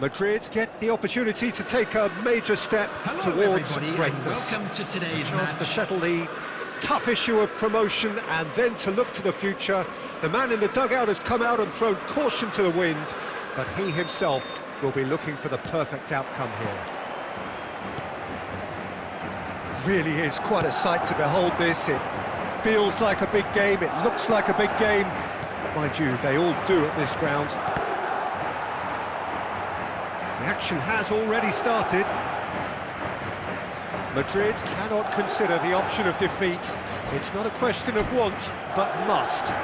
Madrid get the opportunity to take a major step towards greatness. Welcome to today's A chance match. to settle the tough issue of promotion and then to look to the future. The man in the dugout has come out and thrown caution to the wind, but he himself will be looking for the perfect outcome here. Really is quite a sight to behold this. It feels like a big game, it looks like a big game. Mind you, they all do at this ground. The action has already started. Madrid cannot consider the option of defeat. It's not a question of want, but must.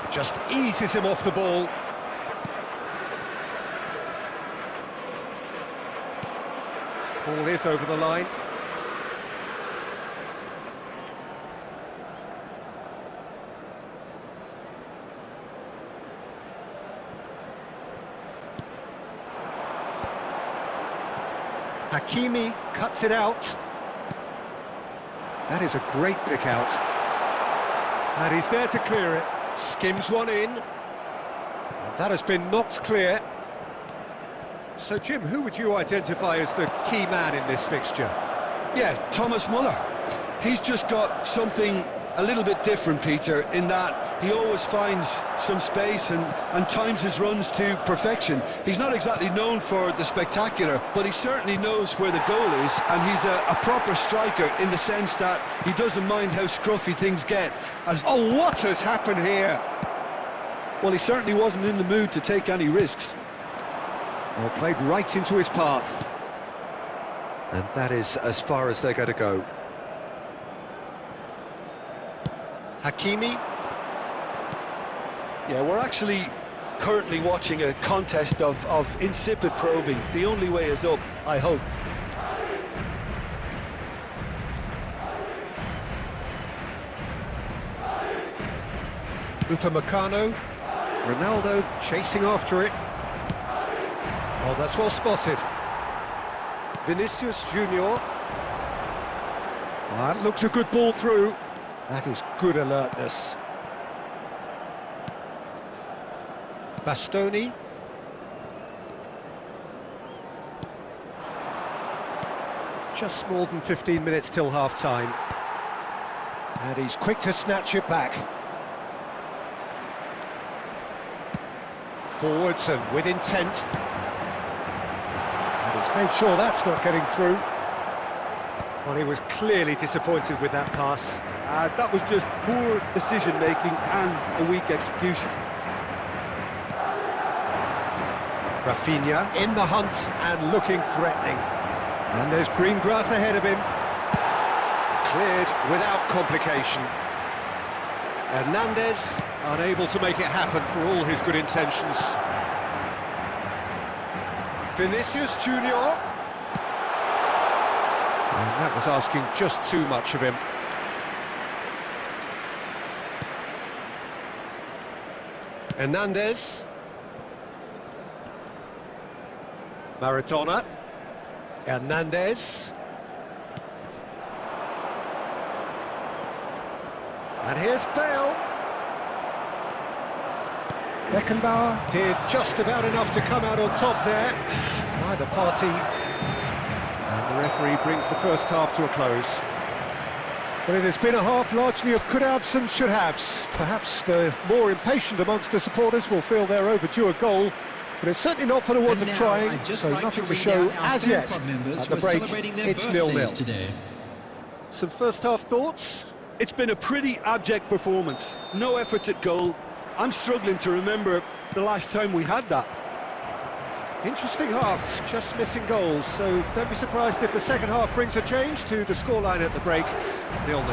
Just eases him off the ball. Ball is over the line. Hakimi cuts it out. That is a great pick out. And he's there to clear it. Skims one in, and that has been knocked clear. So, Jim, who would you identify as the key man in this fixture? Yeah, Thomas Muller. He's just got something a little bit different, Peter, in that he always finds some space and times his runs to perfection. He's not exactly known for the spectacular, but he certainly knows where the goal is, and he's a proper striker in the sense that he doesn't mind how scruffy things get. Oh, what has happened here? Well, he certainly wasn't in the mood to take any risks. Well, played right into his path. And that is as far as they're going to go. Hakimi. Yeah, we're actually currently watching a contest of insipid probing. The only way is up, I hope. Upamecano. Ronaldo chasing after it. Oh, that's well spotted. Vinicius Junior. That looks a good ball through. That is good alertness. Bastoni. Just more than 15 minutes till half-time. And he's quick to snatch it back. Forwards and with intent. And he's made sure that's not getting through. Well, he was clearly disappointed with that pass. That was just poor decision-making and a weak execution. Rafinha in the hunt and looking threatening. And there's green grass ahead of him. Cleared without complication. Hernandez unable to make it happen for all his good intentions. Vinicius Junior. And that was asking just too much of him. Hernandez. Maradona. Hernandez. And here's Bale. Beckenbauer did just about enough to come out on top there. Neither party. And the referee brings the first half to a close. But it has been a half largely of could-haves and should-haves. Perhaps the more impatient amongst the supporters will feel they're overdue a goal, but it's certainly not for the want of trying, so nothing to show as yet. At the break, it's 0-0. Some first-half thoughts? It's been a pretty abject performance. No efforts at goal. I'm struggling to remember the last time we had that. Interesting half, just missing goals, so don't be surprised if the second half brings a change to the scoreline at the break, 0-0.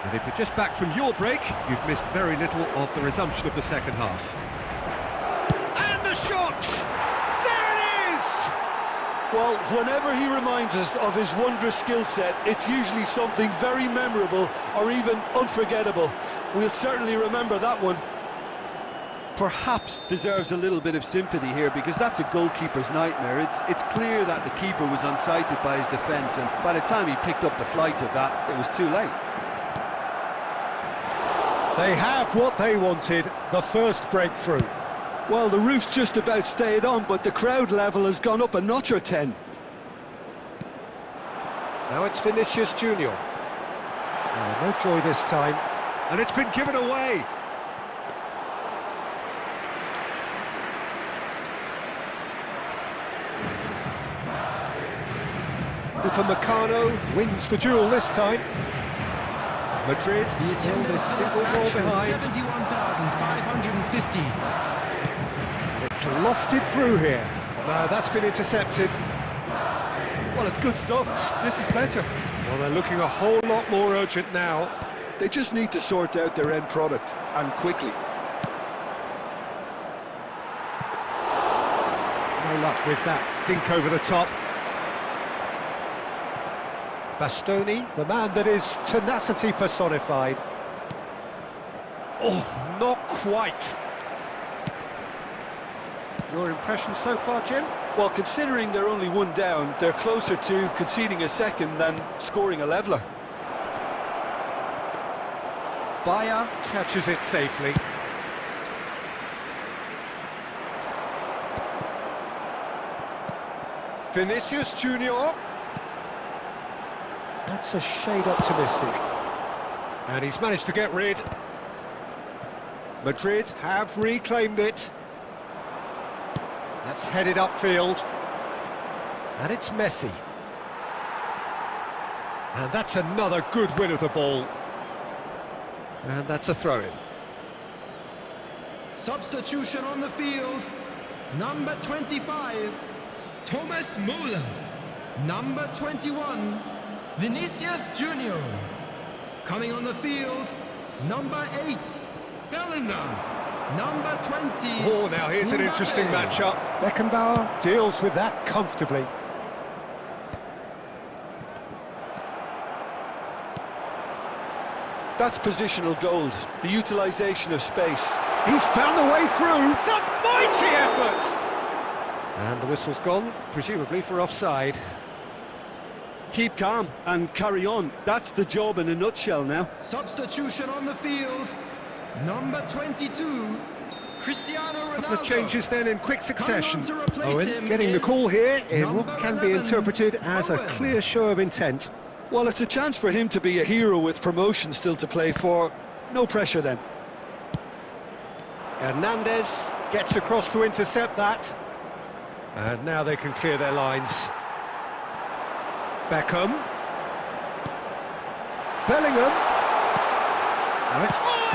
And if you're just back from your break, you've missed very little of the resumption of the second half. And the shot! There it is! Well, whenever he reminds us of his wondrous skill set, it's usually something very memorable or even unforgettable. We'll certainly remember that one. Perhaps deserves a little bit of sympathy here, because that's a goalkeeper's nightmare. It's clear that the keeper was unsighted by his defence, and by the time he picked up the flight of that, it was too late. They have what they wanted, the first breakthrough. Well, the roof's just about stayed on, but the crowd level has gone up a notch or 10. Now it's Vinicius Junior. Oh, no joy this time, and it's been given away. Upamecano wins the duel this time. Madrid still this single goal behind. 71,550. It's lofted through here. No, that's been intercepted. Well, it's good stuff. This is better. Well, they're looking a whole lot more urgent now. They just need to sort out their end product, and quickly. No luck with that dink over the top. Bastoni, the man that is tenacity personified. Oh, not quite. Your impression so far, Jim? Well, considering they're only one down, they're closer to conceding a second than scoring a leveller. Bayer catches it safely. Vinicius Junior. That's a shade optimistic. And he's managed to get rid. Madrid have reclaimed it. That's headed upfield. And it's Messi. And that's another good win of the ball. And that's a throw-in. Substitution on the field. Number 25, Thomas Müller. Number 21, Vinicius Junior. Coming on the field, number 8, Bellingham. Number 20. Oh, now here's an interesting matchup. Beckenbauer deals with that comfortably. That's positional gold, the utilisation of space. He's found the way through. It's a mighty effort! And the whistle's gone, presumably for offside. Keep calm and carry on. That's the job in a nutshell now. Substitution on the field. Number 22, Cristiano Ronaldo. Couple of changes then in quick succession. Coming on to replace Owen him getting the is call here in what number can be 11, interpreted as a Owen. clear show of intent. Well, it's a chance for him to be a hero with promotion still to play for. No pressure then. Hernandez gets across to intercept that. And now they can clear their lines. Beckham. Bellingham. Now it's Owen!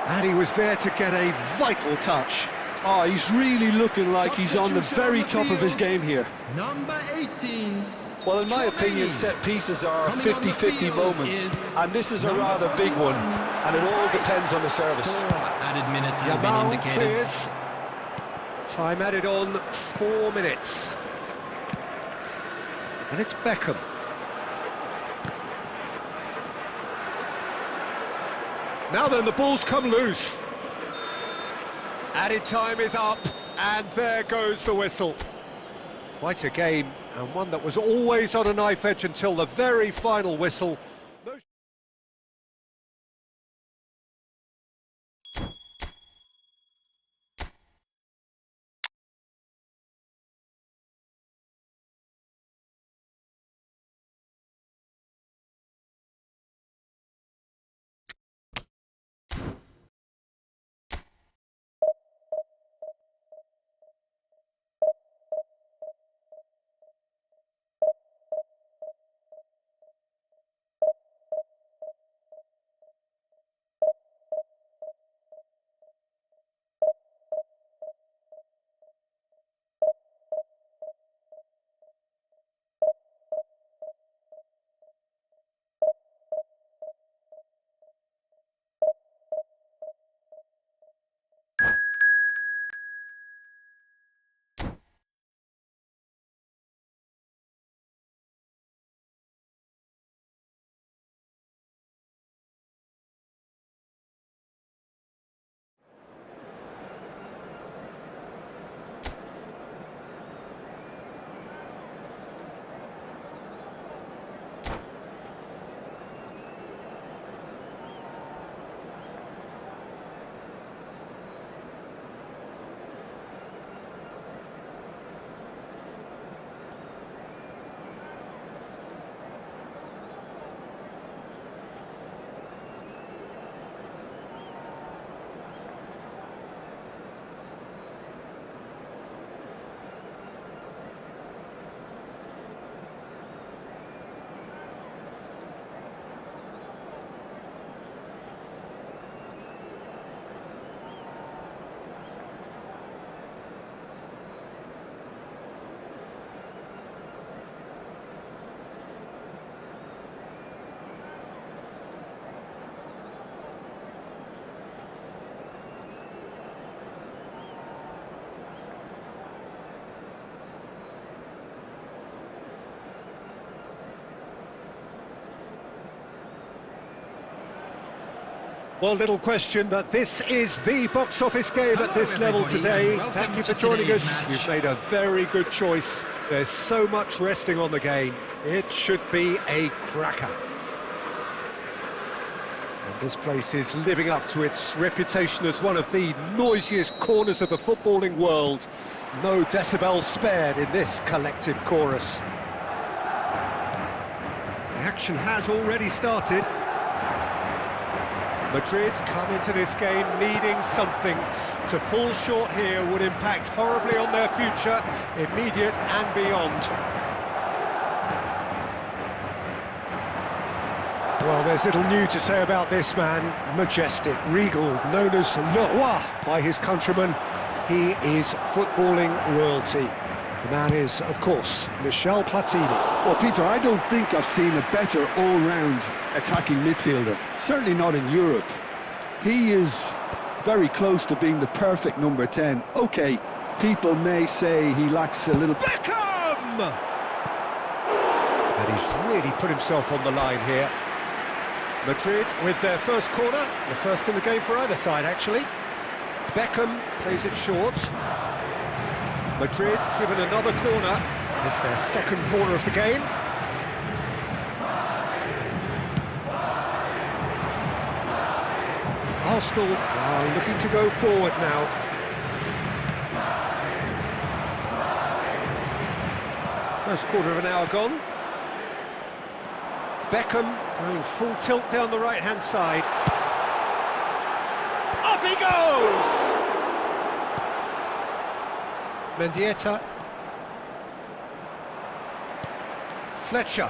And he was there to get a vital touch. Oh, he's really looking like he's on the very top of his game here. Number 18. Well, in my opinion, set pieces are 50-50 moments, and this is a rather big one, and it all depends on the service. 4 added minutes has been Yamal indicated. clears. Time added on 4 minutes. And it's Beckham. Now then, the ball's come loose. Added time is up, and there goes the whistle. Quite a game, and one that was always on a knife edge until the very final whistle. Well, little question, but this is the box office game at this level today. Thank you for joining us. You've made a very good choice. There's so much resting on the game. It should be a cracker. And this place is living up to its reputation as one of the noisiest corners of the footballing world. No decibels spared in this collective chorus. The action has already started. Madrid come into this game needing something. To fall short here would impact horribly on their future, immediate and beyond. Well, there's little new to say about this man. Majestic, regal, known as Le Roi by his countrymen. He is footballing royalty. The man is, of course, Michel Platini. Well, Peter, I don't think I've seen a better all-round attacking midfielder. Certainly not in Europe. He is very close to being the perfect number 10. OK, people may say he lacks a little... Beckham! And he's really put himself on the line here. Madrid with their first corner, the first in the game for either side, actually. Beckham plays it short. Madrid given another corner. It's their second corner of the game. Arsenal are looking to go forward now. First quarter of an hour gone. Beckham going full tilt down the right-hand side. Up he goes! Mendieta. Fletcher.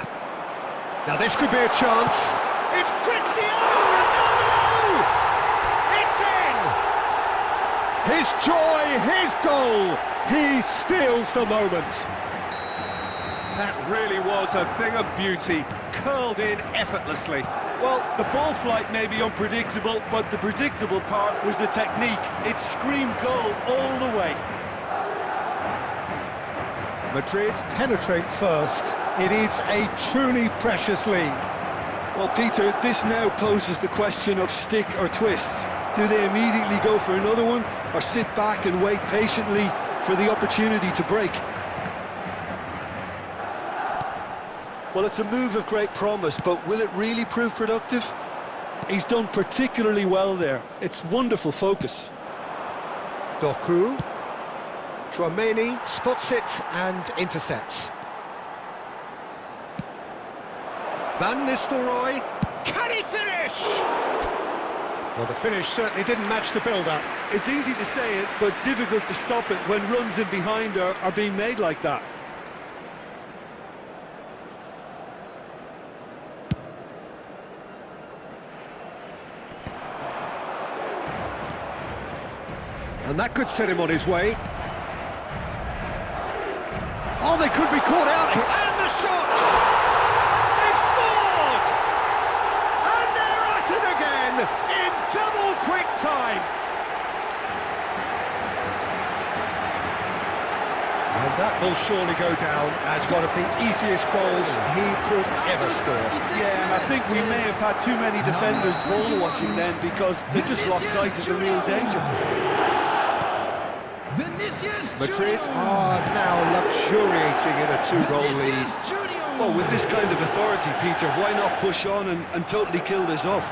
Now this could be a chance. It's Cristiano Ronaldo! It's in! His joy, his goal. He steals the moment. That really was a thing of beauty, curled in effortlessly. Well, the ball flight may be unpredictable, but the predictable part was the technique. It screamed goal all the way. Madrid penetrate first. It is a truly precious lead. Well, Peter, this now poses the question of stick or twist. Do they immediately go for another one, or sit back and wait patiently for the opportunity to break? Well, it's a move of great promise, but will it really prove productive? He's done particularly well there. It's wonderful focus. Doku. Tchouameni spots it and intercepts. Van Nistelrooy. Can he finish? Well, the finish certainly didn't match the build-up. It's easy to say it, but difficult to stop it when runs in behind are being made like that. And that could set him on his way. Oh, they could be caught out. And the shots! They've scored! And they're at it again in double quick time. And that will surely go down as one of the easiest goals he could ever score. Yeah, and I think we may have had too many defenders ball watching then because they just lost sight of the real danger. Madrid are now luxuriating in a two-goal lead. Well, with this kind of authority, Peter, why not push on and totally kill this off?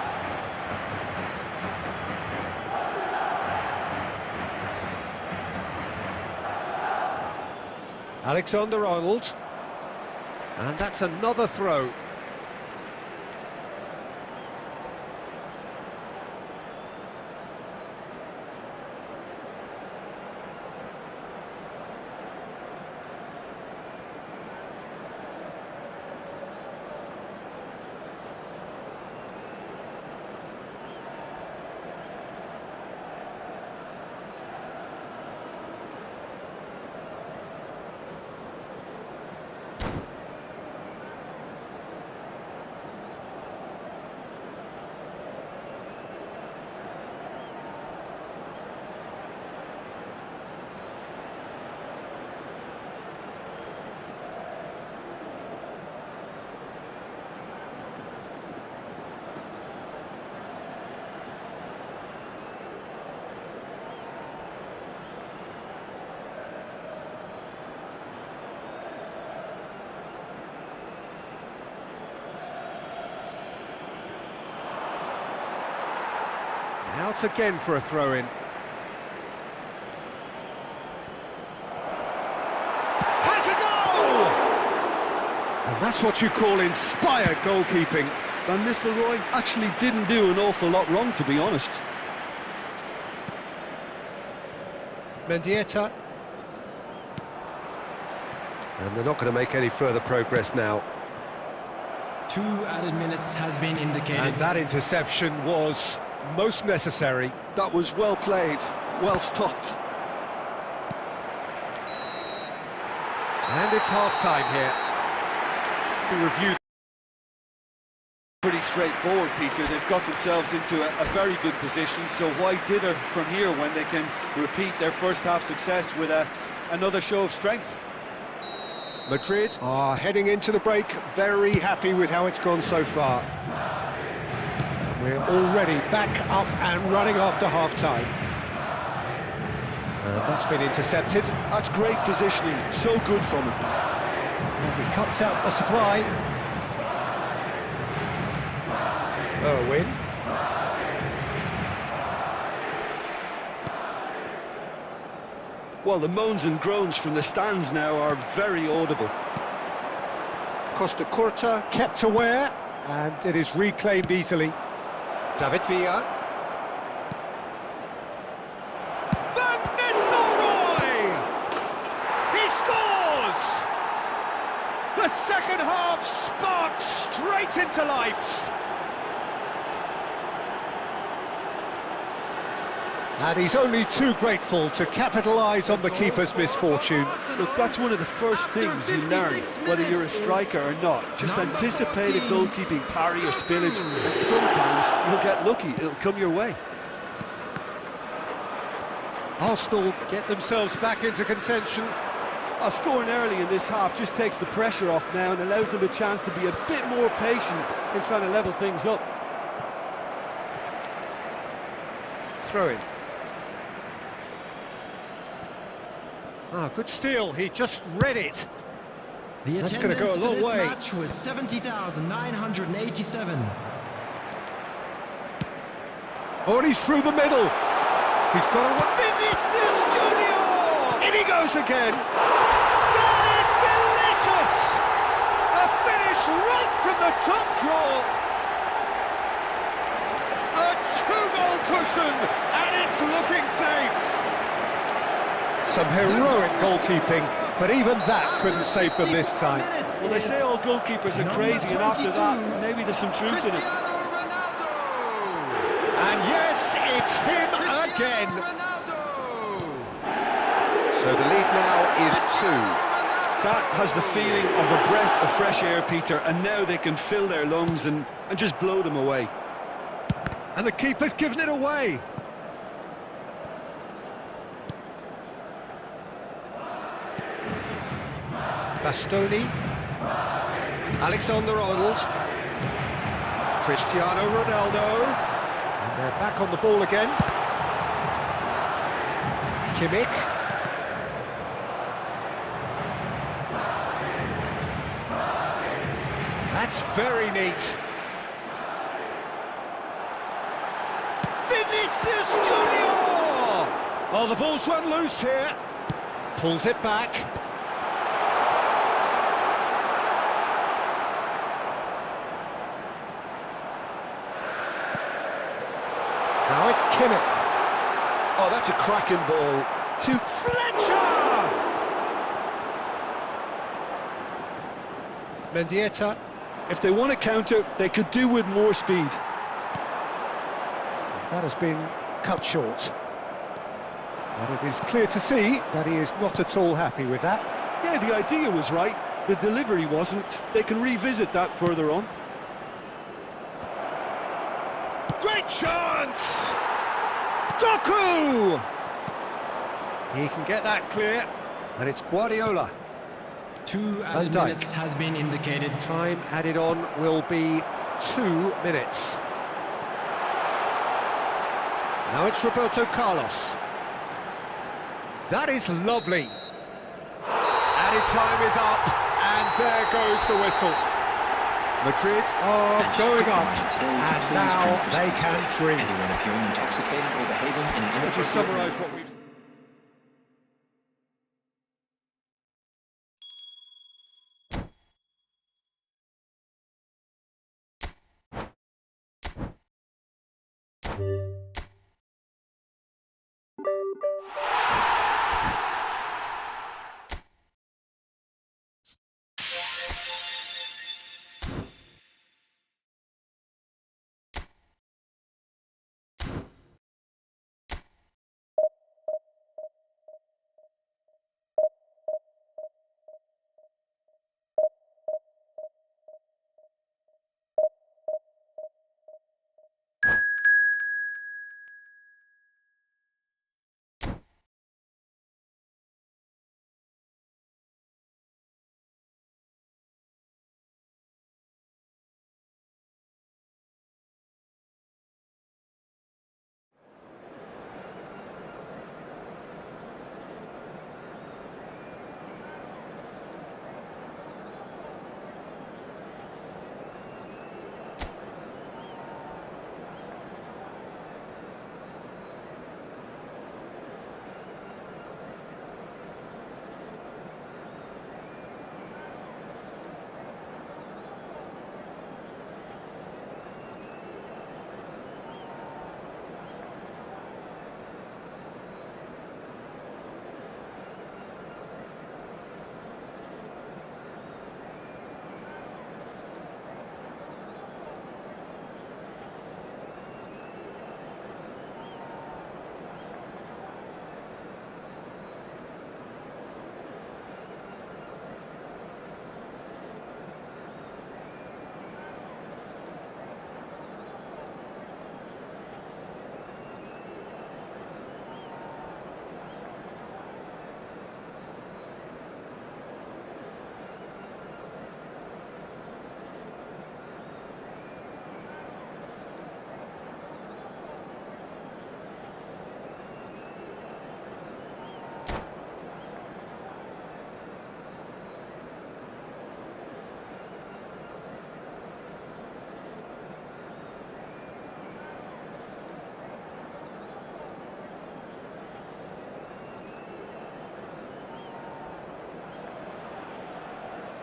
Alexander-Arnold. And that's another throw. Out again for a throw-in. Has a goal! And that's what you call inspired goalkeeping. Van Nistelrooy actually didn't do an awful lot wrong, to be honest. Mendieta. And they're not going to make any further progress now. 2 added minutes has been indicated. And that interception was most necessary. That was well played, well stopped. And it's half-time here. We review. Pretty straightforward, Peter. They've got themselves into a very good position, so why dither from here when they can repeat their first half success with another show of strength? Madrid are heading into the break, very happy with how it's gone so far. We're already back up and running after half-time. That's been intercepted. That's great positioning, so good from him. And he cuts out the supply. Irwin. Well, the moans and groans from the stands now are very audible. Costa Curta kept aware, and it is reclaimed easily. David Villa. Van Nistelrooy! He scores! The second half sparked straight into life. And he's only too grateful to capitalise on the keeper's misfortune. Look, that's one of the first things you learn, whether you're a striker or not. Just anticipate a goalkeeping parry or spillage, and sometimes you'll get lucky, it'll come your way. Arsenal get themselves back into contention. Scoring early in this half just takes the pressure off now and allows them a chance to be a bit more patient in trying to level things up. Throw in. Good steal, he just read it. That's going to go a long way. The match was 70,987. Oh, and he's through the middle. He's got a... Vinicius Junior! In he goes again. That is delicious! A finish right from the top draw. A 2-goal cushion, and it's looking safe. Some heroic goalkeeping, but even that couldn't save them this time. Well, they say all goalkeepers are crazy, and after that, maybe there's some truth in it. And yes, it's him again. So the lead now is 2. That has the feeling of a breath of fresh air, Peter, and now they can fill their lungs and just blow them away. And the keeper's given it away. Bastoni, Alexander-Arnold, Cristiano Ronaldo, and they're back on the ball again. Kimmich. That's very neat. Vinicius Junior! Oh, the ball's run loose here. Pulls it back. Now it's Kimmich. Oh, that's a cracking ball to Fletcher! Mendieta. If they want to counter, they could do with more speed. That has been cut short. And it is clear to see that he is not at all happy with that. Yeah, the idea was right. The delivery wasn't. They can revisit that further on. Great chance! Doku! He can get that clear, and it's Guardiola. 2 added minutes has been indicated. Time added on will be 2 minutes. Now it's Roberto Carlos. That is lovely. Added time is up, and there goes the whistle. Madrid are going up, and now they can dream. Anyone appearing intoxicated or behaving in an Would you summarise what we've...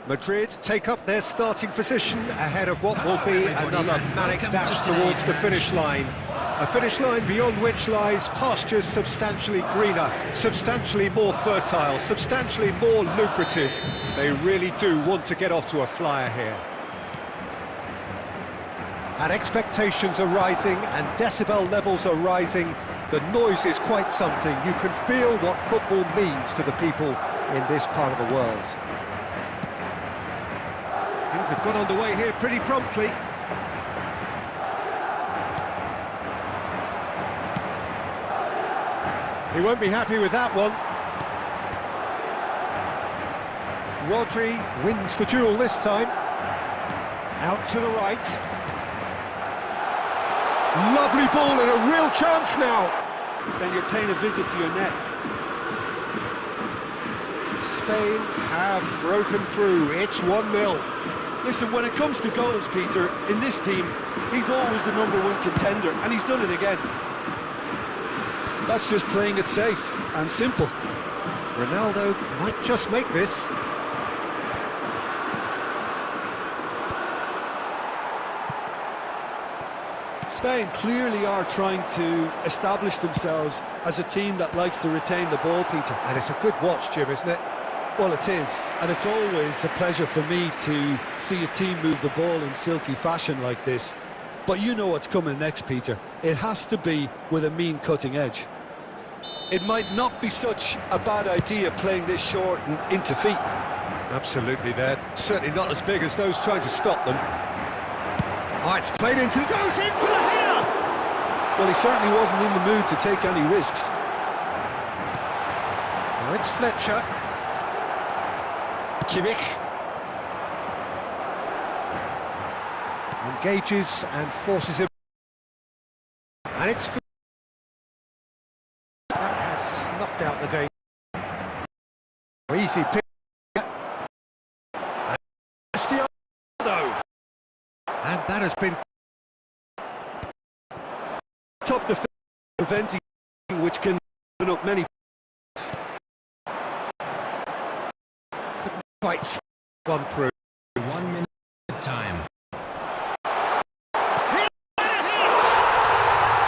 Madrid take up their starting position ahead of what will be another manic dash towards the finish line. A finish line beyond which lies pastures substantially greener, substantially more fertile, substantially more lucrative. They really do want to get off to a flyer here. And expectations are rising and decibel levels are rising. The noise is quite something. You can feel what football means to the people in this part of the world. Things have got underway here pretty promptly. He won't be happy with that one. Rodri wins the duel this time. Out to the right. Lovely ball and a real chance now. Then you're paying a visit to your net. Spain have broken through. It's 1-0. Listen, when it comes to goals, Peter, in this team, he's always the #1 contender, and he's done it again. That's just playing it safe and simple. Ronaldo might just make this. Spain clearly are trying to establish themselves as a team that likes to retain the ball, Peter. And it's a good watch, Jim, isn't it? Well, it is, and it's always a pleasure for me to see a team move the ball in silky fashion like this. But you know what's coming next, Peter. It has to be with a mean cutting edge. It might not be such a bad idea playing this short and into feet. Absolutely, they're certainly not as big as those trying to stop them. Oh, it's played into... goes in for the header! Well, he certainly wasn't in the mood to take any risks. Now it's Fletcher. Kimmich. Engages and forces him. And it's... that has snuffed out the danger. Easy pick. that has been top defense preventing, which can open up many. Couldn't quite gone through. 1 minute time.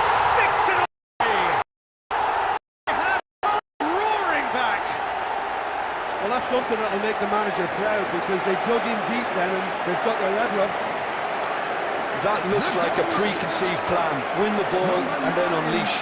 Sticks it away. Roaring back. Well, that's something that'll make the manager proud, because they dug in deep then and they've got their leveller. That looks like a preconceived plan. Win the ball and then unleash.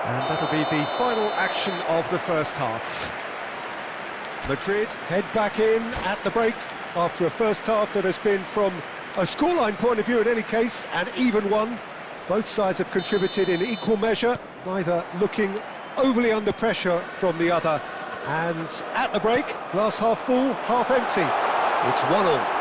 And that'll be the final action of the first half. Madrid head back in at the break after a first half that has been, from a scoreline point of view in any case, an even one. Both sides have contributed in equal measure, neither looking overly under pressure from the other. And at the break, glass half full, half empty. It's 1-1.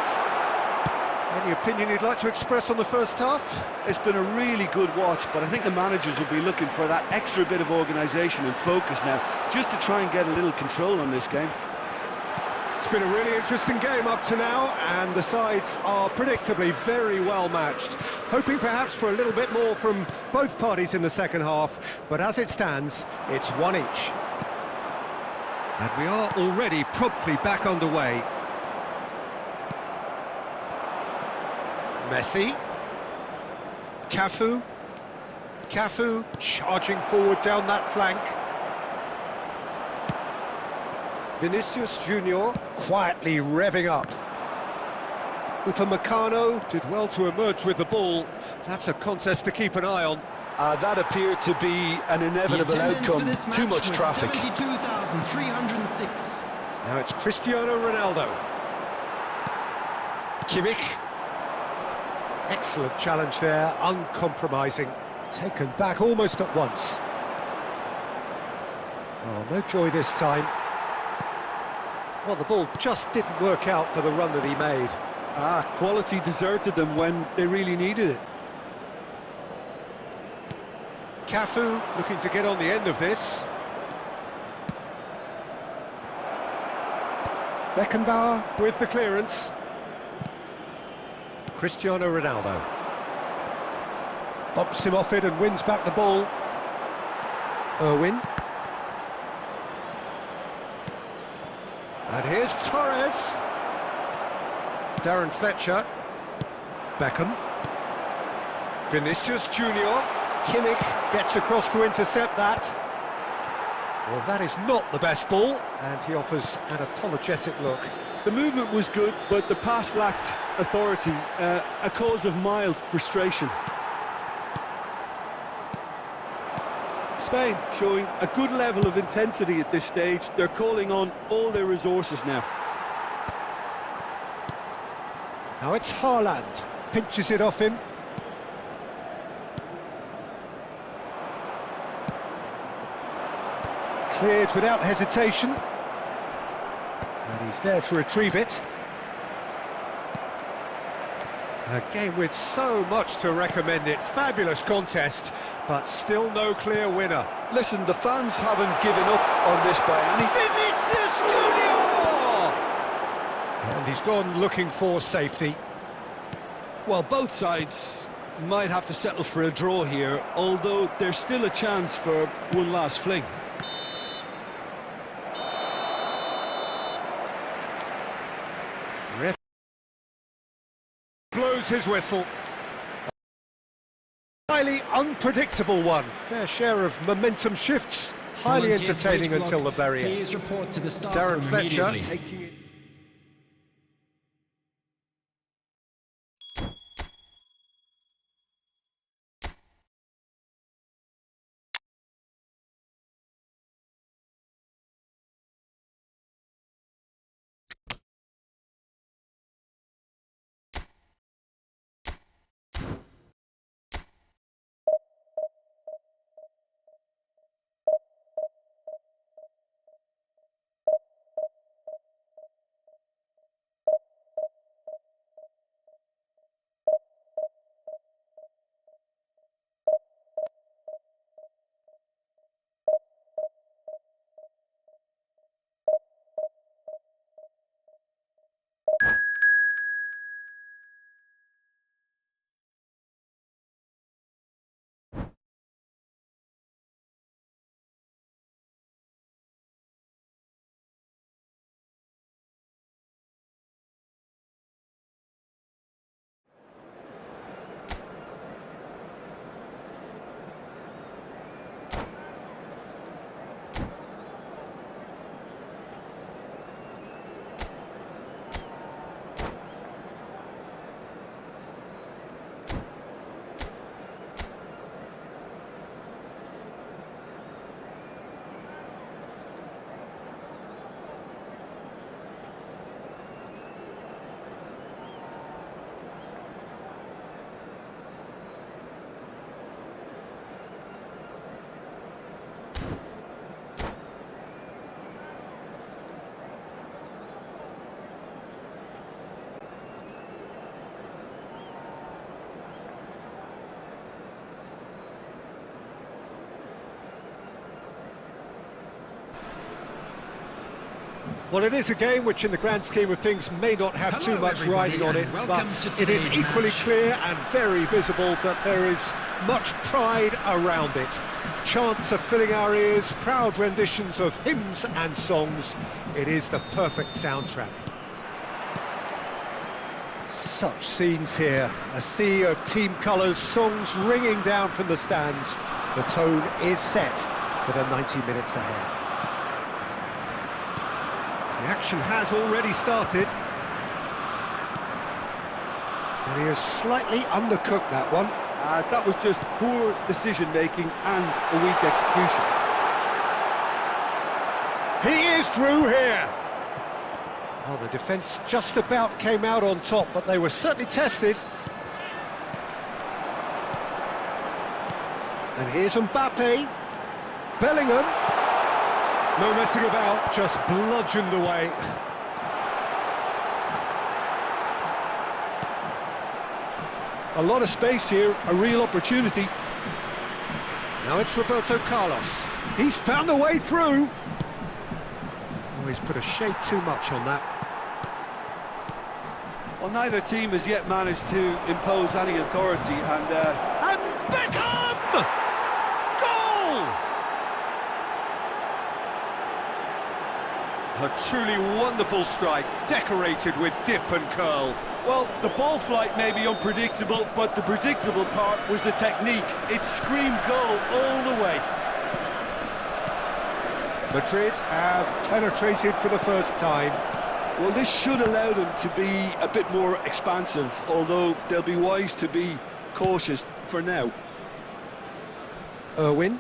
Any opinion you'd like to express on the first half? It's been a really good watch, but I think the managers will be looking for that extra bit of organisation and focus now, just to try and get a little control on this game. It's been a really interesting game up to now, and the sides are predictably very well matched. Hoping perhaps for a little bit more from both parties in the second half, but as it stands, it's one each. And we are already promptly back underway. Messi. Cafu. Cafu charging forward down that flank. Vinicius Junior quietly revving up. Upamecano did well to emerge with the ball. That's a contest to keep an eye on. That appeared to be an inevitable outcome. Too much traffic. 72,306. Now it's Cristiano Ronaldo. Kimmich. Excellent challenge there, uncompromising. Taken back almost at once. Oh, no joy this time. Well, the ball just didn't work out for the run that he made. Quality deserted them when they really needed it. Cafu looking to get on the end of this. Beckenbauer with the clearance. Cristiano Ronaldo bumps him off it and wins back the ball. Irwin. And here's Torres. Darren Fletcher. Beckham. Vinicius Junior. Kimmich gets across to intercept that. Well, that is not the best ball, and he offers an apologetic look. The movement was good, but the pass lacked authority, a cause of mild frustration. Spain showing a good level of intensity at this stage. They're calling on all their resources now. Now it's Haaland, pinches it off him. Cleared without hesitation. And he's there to retrieve it. A game with so much to recommend it. Fabulous contest, but still no clear winner. Listen, the fans haven't given up on this by any... Vinicius Junior! And he's gone looking for safety. Well, both sides might have to settle for a draw here, although there's still a chance for one last fling. Ref blows his whistle. Highly unpredictable one. Fair share of momentum shifts. Highly entertaining until the very end. Please report to the staff Darren Fletcher immediately. taking it. Well, it is a game which, in the grand scheme of things, may not have Hello, too much everybody, riding on it, and welcome but to it is today's equally match. clear and very visible that there is much pride around it. Chants are filling our ears, proud renditions of hymns and songs. It is the perfect soundtrack. Such scenes here, a sea of team colours, songs ringing down from the stands. The tone is set for the 90 minutes ahead. The action has already started. And he has slightly undercooked that one. That was just poor decision-making and a weak execution. He is through here. Well, the defence just about came out on top, but they were certainly tested. And here's Mbappe. Bellingham. No messing about, just bludgeoned away. A lot of space here, a real opportunity. Now it's Roberto Carlos. He's found a way through. Oh, he's put a shade too much on that. Well, neither team has yet managed to impose any authority, and Beckham! Goal! A truly wonderful strike, decorated with dip and curl. well, the ball flight may be unpredictable, but the predictable part was the technique. It screamed goal all the way. Madrid have penetrated for the first time. Well, this should allow them to be a bit more expansive, although they'll be wise to be cautious for now. Irwin.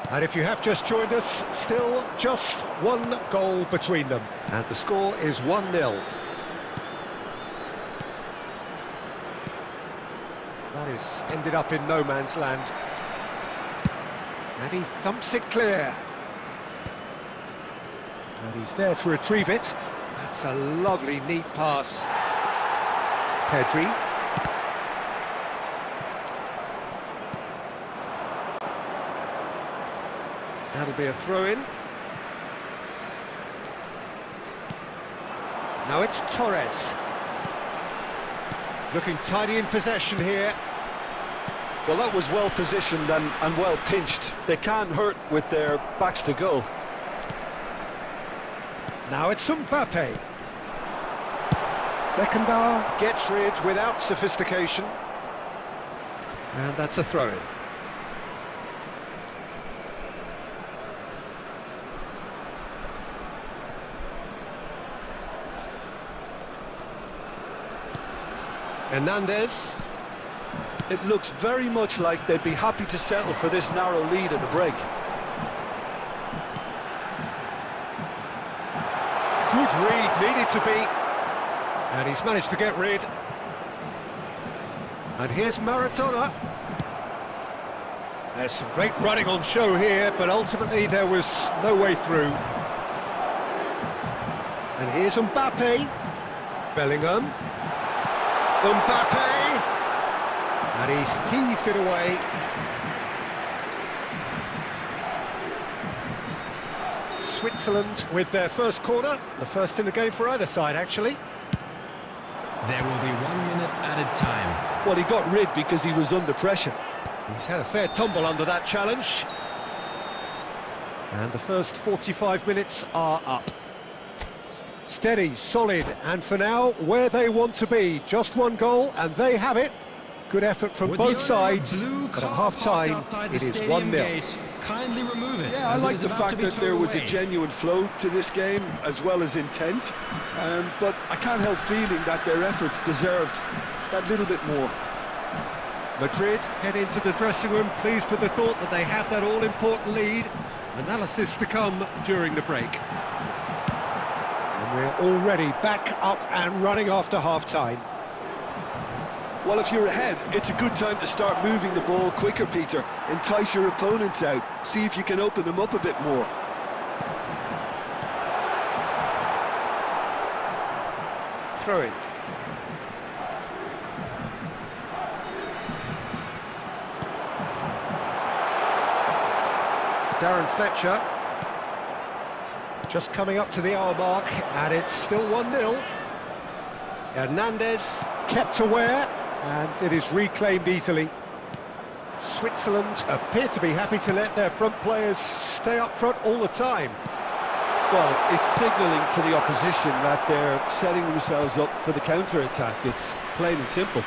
And if you have just joined us, still just one goal between them. And the score is 1-0. That is ended up in no man's land. And he thumps it clear. And he's there to retrieve it. That's a lovely, neat pass. Pedri. That'll be a throw-in. Now it's Torres. Looking tidy in possession here. Well, that was well positioned and well pinched. They can't hurt with their backs to goal. Now it's Mbappe. Beckenbauer gets rid without sophistication. And that's a throw-in. Hernandez. It looks very much like they'd be happy to settle for this narrow lead at the break. Good read, needed to be. And he's managed to get rid. And here's Maradona. There's some great running on show here, but ultimately there was no way through. And here's Mbappe. Bellingham. Mbappe! And he's heaved it away. Switzerland with their first corner, the first in the game for either side, actually. There will be 1 minute added time. Well, he got rid because he was under pressure. He's had a fair tumble under that challenge. And the first 45 minutes are up. Steady, solid, and for now, where they want to be. Just one goal, and they have it. Good effort from With both the sides, blue but at car half-time, parked outside it the is stadium 1-0. gate. Kindly remove it. Yeah, I as it like is the about to fact be that there towed was a away. genuine flow to this game, as well as intent. But I can't help feeling that their efforts deserved that little bit more. Madrid head into the dressing room, pleased with the thought that they have that all-important lead. Analysis to come during the break. And we're already back up and running after half-time. Well, if you're ahead, it's a good time to start moving the ball quicker, Peter. Entice your opponents out. See if you can open them up a bit more. Throw it. Darren Fletcher. Just coming up to the hour mark, and it's still 1-0. Hernandez kept aware, and it is reclaimed easily. Switzerland appear to be happy to let their front players stay up front all the time. Well, it's signalling to the opposition that they're setting themselves up for the counter-attack. It's plain and simple.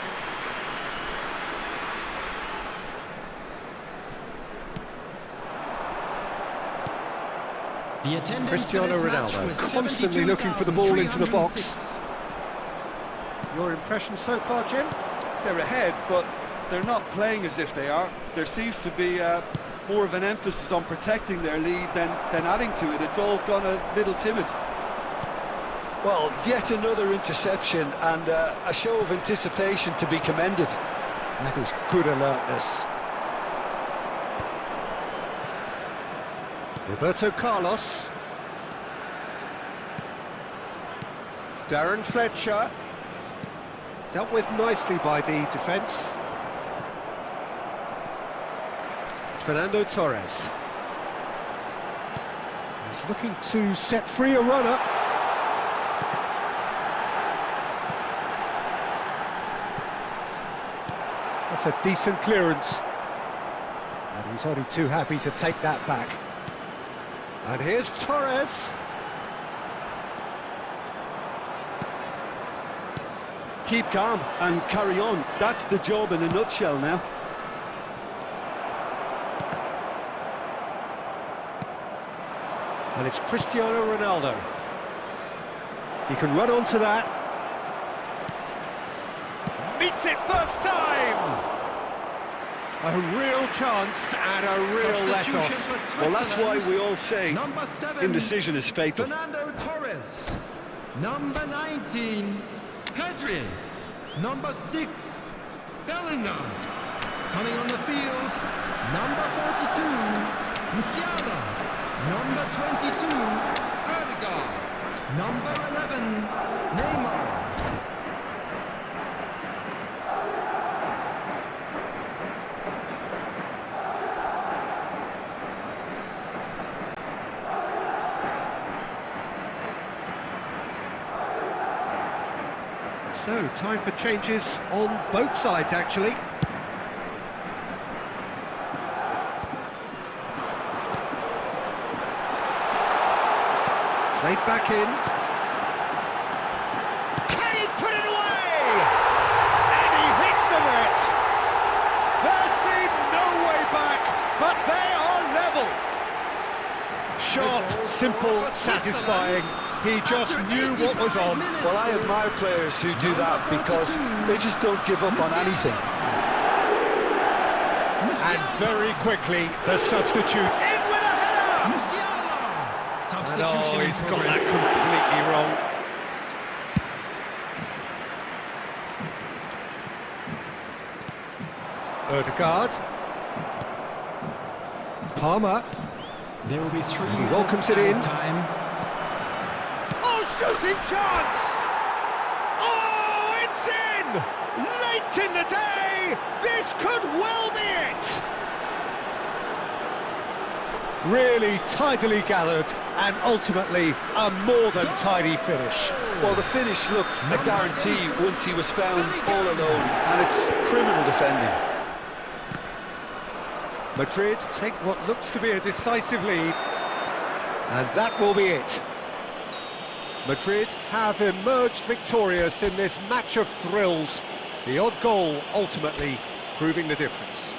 The attendance Cristiano for this match Ronaldo was constantly looking for the ball into the box. 72,306. Your impression so far, Jim? They're ahead, but they're not playing as if they are. There seems to be more of an emphasis on protecting their lead than adding to it. It's all gone a little timid. Well, yet another interception and a show of anticipation to be commended. That is good alertness. Roberto Carlos. Darren Fletcher. Dealt with nicely by the defence. Fernando Torres. He's looking to set free a runner. That's a decent clearance. And he's only too happy to take that back. And here's Torres. Keep calm and carry on. That's the job in a nutshell now. And it's Cristiano Ronaldo. He can run onto that. Meets it first time! A real chance and a real let-off. Well, that's why we all say Number 7, indecision is fatal. Fernando Torres. Number 19, Pedri. Number 6, Bellingham. Coming on the field, number 42, Musiala. Number 22, Erdegaard. Number 11, Neymar. So, time for changes on both sides, actually. Played back in. Can he put it away? And he hits the net. There seemed no way back, but they are level. Shot, simple, satisfying. He just knew what was on. Well, I admire players who do that because they just don't give up on anything. And very quickly, the substitute in with a header! And he's got that completely wrong. Erdegaard. Palmer. There will be 3 He welcomes it in. time. Oh, shooting chance! Oh, it's in! Late in the day! This could well be it! Really tidily gathered, and ultimately a more than tidy finish. Well, the finish looked a guarantee once he was found all alone, and it's criminal defending. Madrid take what looks to be a decisive lead, and that will be it. Madrid have emerged victorious in this match of thrills, the odd goal ultimately proving the difference.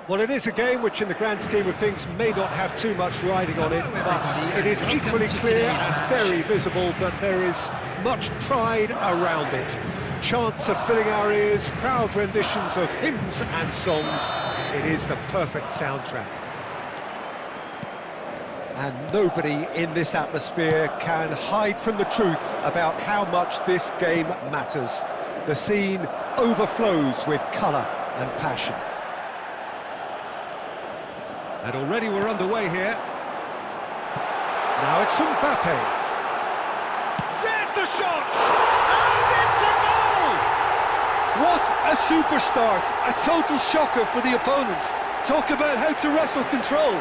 Well, it is a game which, in the grand scheme of things, may not have too much riding on it, but it is equally clear and very visible that there is much pride around it. Chants of filling our ears, proud renditions of hymns and songs. It is the perfect soundtrack. And nobody in this atmosphere can hide from the truth about how much this game matters. The scene overflows with colour and passion. And already we're underway here. Now it's Mbappe. There's the shot! And it's a goal! What a super start! A total shocker for the opponents. Talk about how to wrestle control.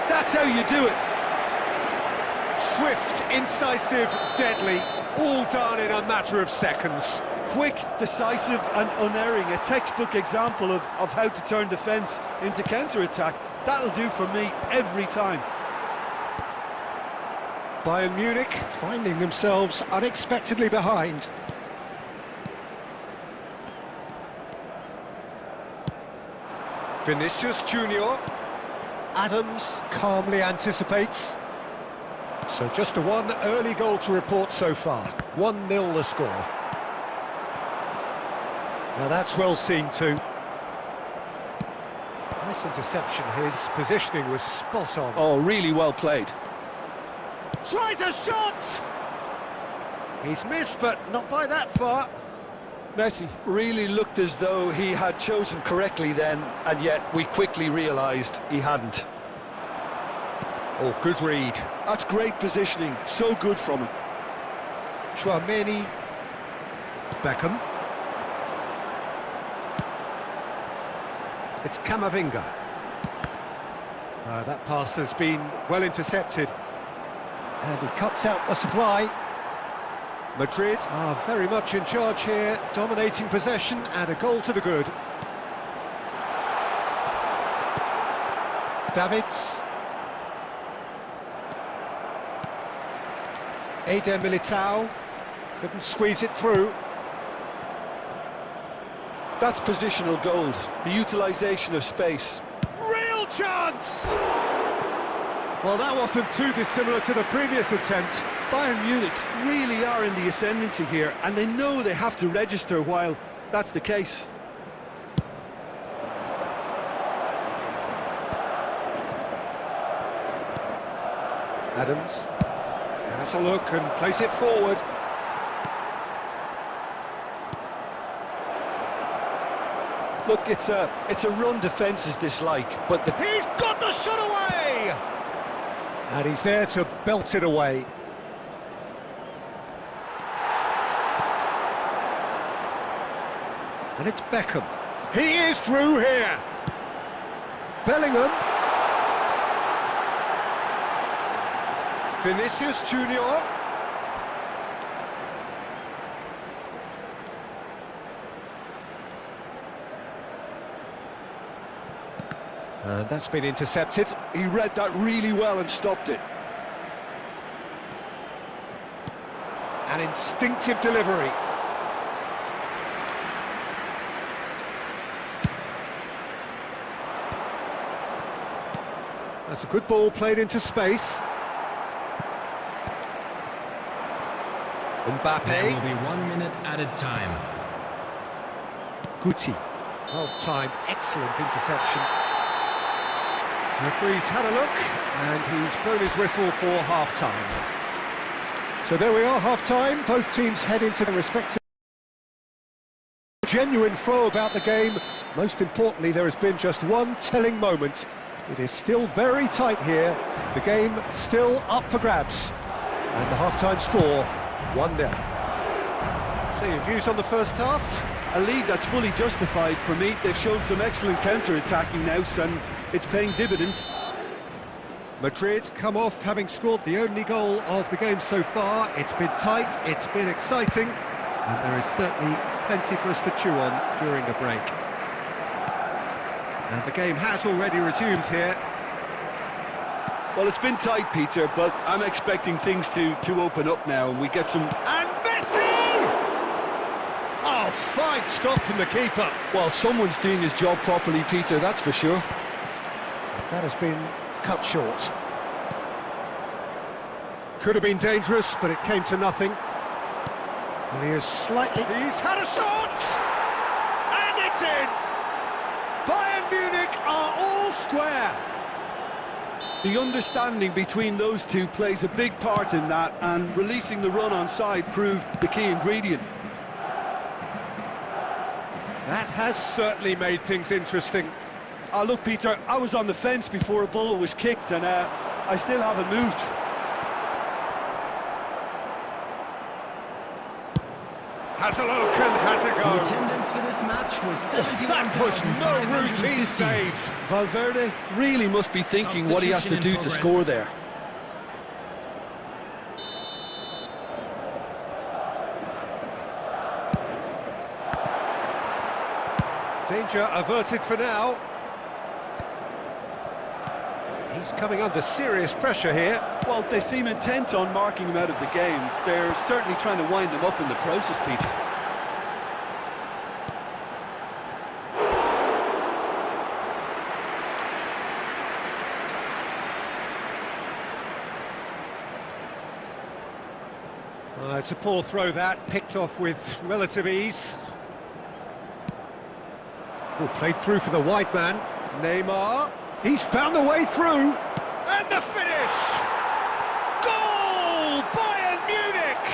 That's how you do it. Swift, incisive, deadly, all done in a matter of seconds. Quick, decisive and unerring. A textbook example of how to turn defence into counter-attack. That'll do for me every time. Bayern Munich finding themselves unexpectedly behind. Vinicius Junior. Adams calmly anticipates. So just a one early goal to report so far. 1-0 the score. Now that's well seen too. Nice interception, his positioning was spot on. Oh, really well played. Tries a shot! He's missed, but not by that far. Messi really looked as though he had chosen correctly then, and yet we quickly realised he hadn't. Oh, good read. That's great positioning, so good from him. Chouameni. Beckham. It's Camavinga. That pass has been well intercepted. And he cuts out the supply. Madrid are very much in charge here, dominating possession and a goal to the good. Davids. Eder Militao couldn't squeeze it through. That's positional gold, the utilisation of space. Real chance! Well, that wasn't too dissimilar to the previous attempt. Bayern Munich really are in the ascendancy here, and they know they have to register while that's the case. Adams has a look and plays it forward. Look, it's a run defence is dislike, but He's got the shot away! And he's there to belt it away. And it's Beckham. He is through here. Bellingham. Vinicius Junior. And that's been intercepted. he read that really well and stopped it. An instinctive delivery. That's a good ball played into space. Mbappe. There will be 1 minute added time. Guti. Well timed, excellent interception. Referee's had a look, and he's blown his whistle for half-time. So there we are, half-time. Both teams head into the respective... Genuine flow about the game. Most importantly, there has been just one telling moment. It is still very tight here. The game still up for grabs. And the half-time score, 1-0. So your views on the first half? A lead that's fully justified for me. They've shown some excellent counter-attacking now, and it's paying dividends. Madrid come off having scored the only goal of the game so far. It's been tight, it's been exciting, and there is certainly plenty for us to chew on during the break. And the game has already resumed here. Well, it's been tight, Peter, but I'm expecting things to open up now, and we get some... And Messi! Oh, fine stop from the keeper. Well, someone's doing his job properly, Peter, that's for sure. That has been cut short. Could have been dangerous, but it came to nothing. And he is slightly... He's had a shot! And it's in! Bayern Munich are all square. The understanding between those two plays a big part in that, and releasing the run on side proved the key ingredient. That has certainly made things interesting. Oh, look, Peter, I was on the fence before a ball was kicked, and I still haven't moved. Has a look and has a The go. attendance for this match was 71,550. That was no routine save. Valverde really must be thinking what he has to do to score there. Danger averted for now. He's coming under serious pressure here. Well, they seem intent on marking him out of the game. They're certainly trying to wind him up in the process, Peter. It's a poor throw that, picked off with relative ease. Oh, played through for the wide man. Neymar. He's found the way through. And the finish! Goal! Bayern Munich!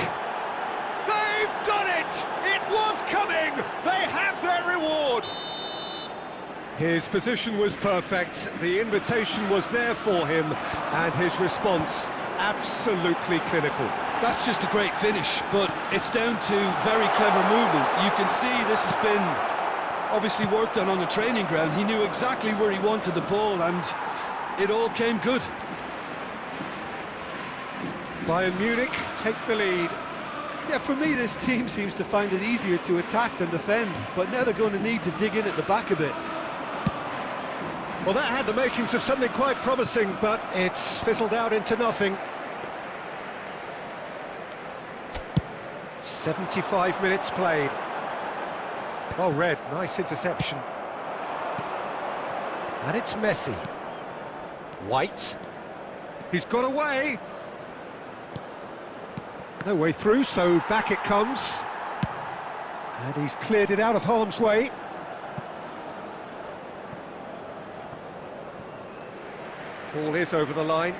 They've done it! It was coming! They have their reward! His position was perfect, the invitation was there for him, and his response absolutely clinical. That's just a great finish, but it's down to very clever movement. You can see this has been obviously worked on the training ground. He knew exactly where he wanted the ball, and it all came good. Bayern Munich take the lead. Yeah, for me, this team seems to find it easier to attack than defend, but now they're going to need to dig in at the back a bit. Well, that had the makings of something quite promising, but it's fizzled out into nothing. 75 minutes played. Well read, nice interception. And it's Messi. White. He's got away. No way through, so back it comes. And he's cleared it out of harm's way. Ball is over the line.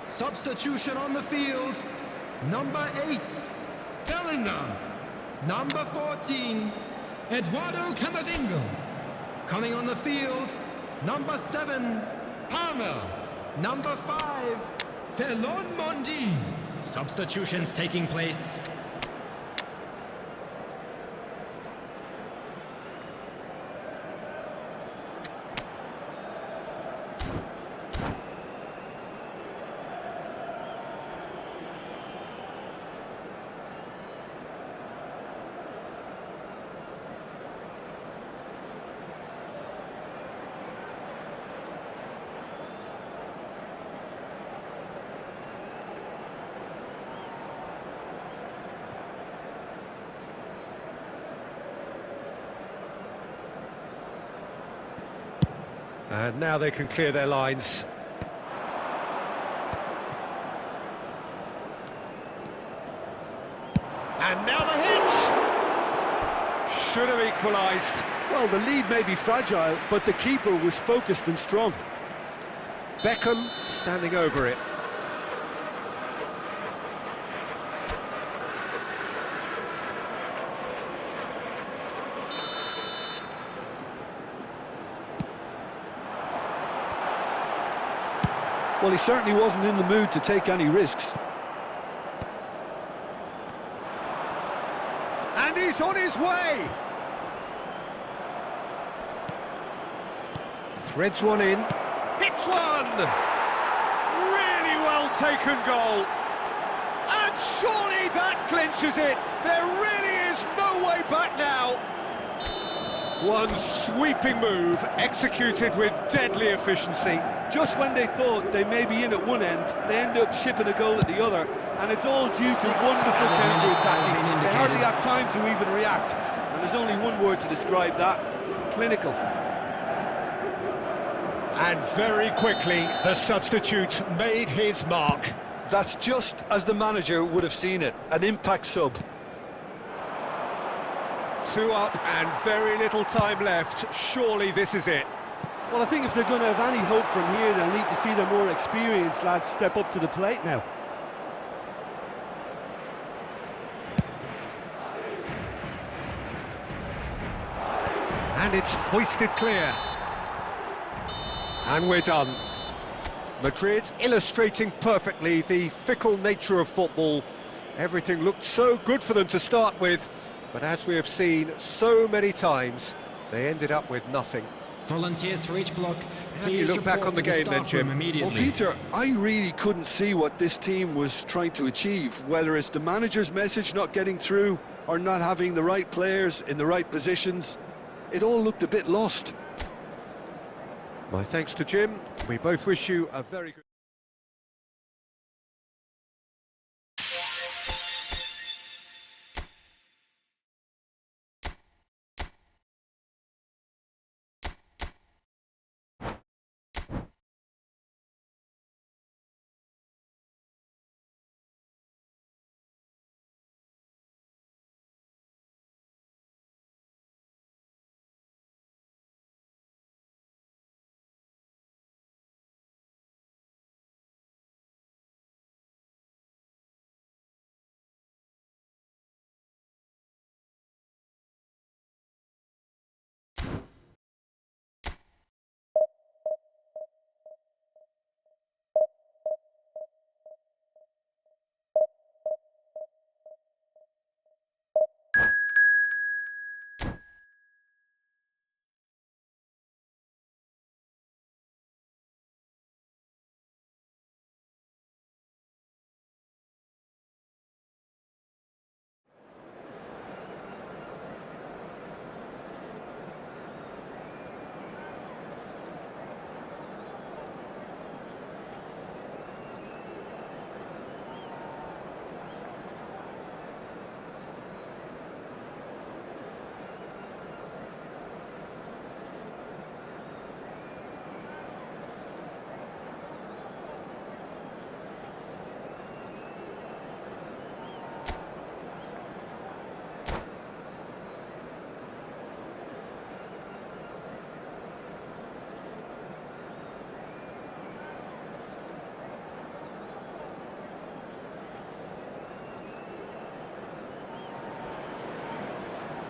Substitution on the field. Number 8, Bellingham. Number 14, Eduardo Camavinga. Coming on the field, number 7, Palmer. Number 5, Felon Mondi. Substitutions taking place. And now they can clear their lines. And now the hit! Should have equalised. Well, the lead may be fragile, but the keeper was focused and strong. Beckham standing over it. Well, he certainly wasn't in the mood to take any risks. And he's on his way! Threads one in. Hits one! Really well taken goal. And surely that clinches it. There really is no way back now. One sweeping move, executed with deadly efficiency. Just when they thought they may be in at one end, they end up shipping a goal at the other, and it's all due to wonderful counter-attacking. They hardly have time to even react, and there's only one word to describe that: clinical. And very quickly, the substitute made his mark. That's just as the manager would have seen it, an impact sub. 2 up and very little time left. Surely this is it. Well, I think if they're going to have any hope from here, they'll need to see the more experienced lads step up to the plate now. And it's hoisted clear. And we're done. Madrid illustrating perfectly the fickle nature of football. Everything looked so good for them to start with, but as we have seen so many times, they ended up with nothing. Volunteers for each block. How do you look back on the game then, Jim? Well, Peter, I really couldn't see what this team was trying to achieve, whether it's the manager's message not getting through or not having the right players in the right positions. It all looked a bit lost. My thanks to Jim. We both wish you a very good...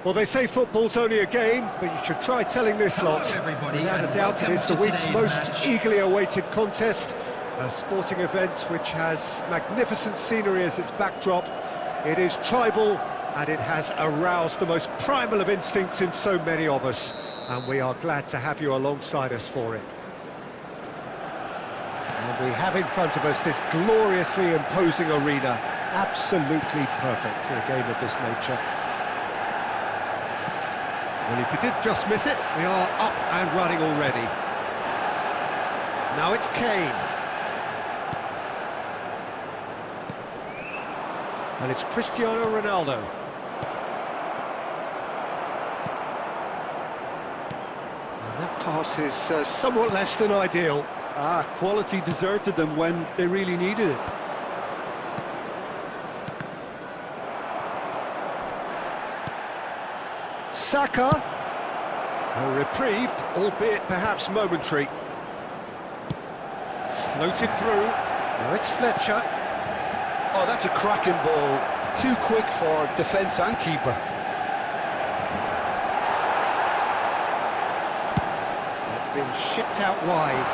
Well, they say football's only a game, but you should try telling this lot. Everybody, Without a doubt, it is the week's most eagerly awaited contest. A sporting event which has magnificent scenery as its backdrop. It is tribal, and it has aroused the most primal of instincts in so many of us. And we are glad to have you alongside us for it. And we have in front of us this gloriously imposing arena. Absolutely perfect for a game of this nature. Well, if you did just miss it, we are up and running already. Now it's Kane. And it's Cristiano Ronaldo. And that pass is somewhat less than ideal. Quality deserted them when they really needed it. Saka, a reprieve, albeit perhaps momentary. Floated through, now it's Fletcher. Oh, that's a cracking ball. Too quick for defence and keeper. It's been shipped out wide.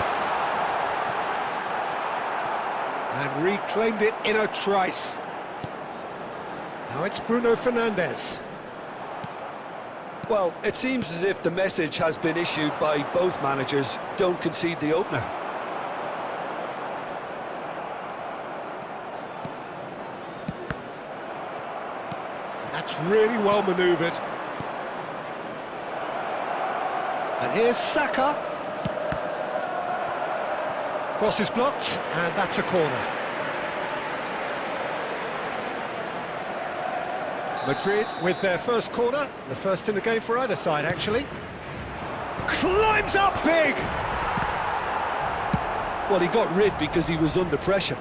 And reclaimed it in a trice. Now it's Bruno Fernandes. Well, it seems as if the message has been issued by both managers: don't concede the opener. That's really well manoeuvred. And here's Saka. Cross is blocked, and that's a corner. Madrid with their first corner, the first in the game for either side, actually. Climbs up big! Well, he got rid because he was under pressure.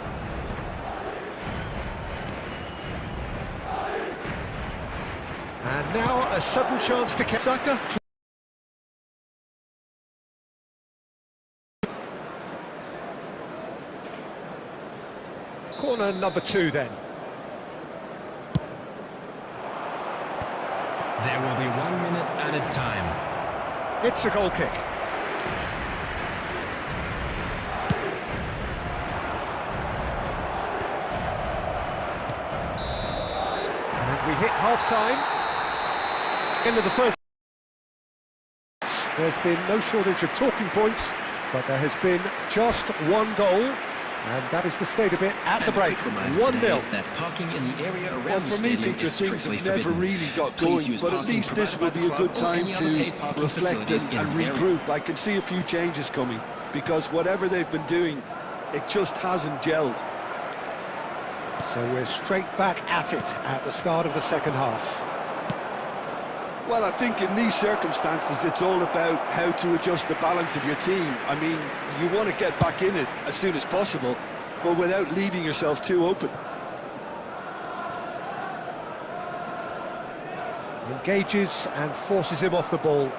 And now a sudden chance to catch Saka. Corner number 2 then. There will be 1 minute added time. It's a goal kick. And we hit half-time. End of the first. There's been no shortage of talking points, but there has been just one goal. And that is the state of it at the break. 1-0. That parking in the area around Well, for me, Peter, things have never really got going, but at least this will be a good time to reflect and regroup. I can see a few changes coming, because whatever they've been doing, it just hasn't gelled. So we're straight back at it at the start of the second half. Well, I think in these circumstances, it's all about how to adjust the balance of your team. I mean, you want to get back in it as soon as possible, but without leaving yourself too open. Engages and forces him off the ball.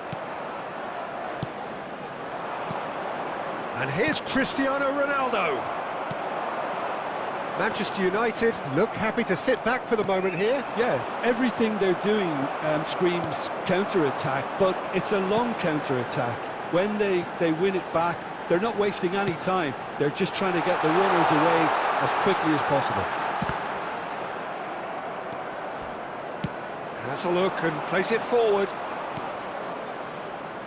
And here's Cristiano Ronaldo. Manchester United look happy to sit back for the moment here. Yeah, everything they're doing screams counter-attack, but it's a long counter-attack. When they win it back, they're not wasting any time. They're just trying to get the runners away as quickly as possible. Has a look and plays it forward.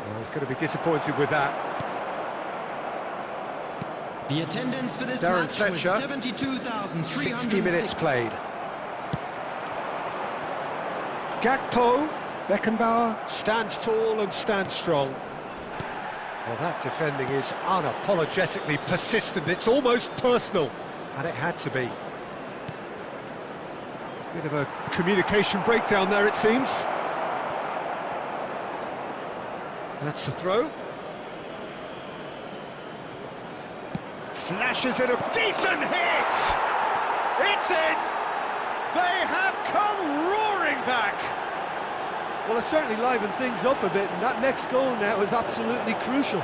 Well, he's going to be disappointed with that. The attendance for this Darren match Fletcher, was 72,360. 60 minutes played. Gakpo, Beckenbauer stands tall and stands strong. Well, that defending is unapologetically persistent. It's almost personal, and it had to be. Bit of a communication breakdown there, it seems. That's the throw. Flashes in a decent hit! It's in! They have come roaring back! Well, it certainly livened things up a bit, and that next goal now is absolutely crucial.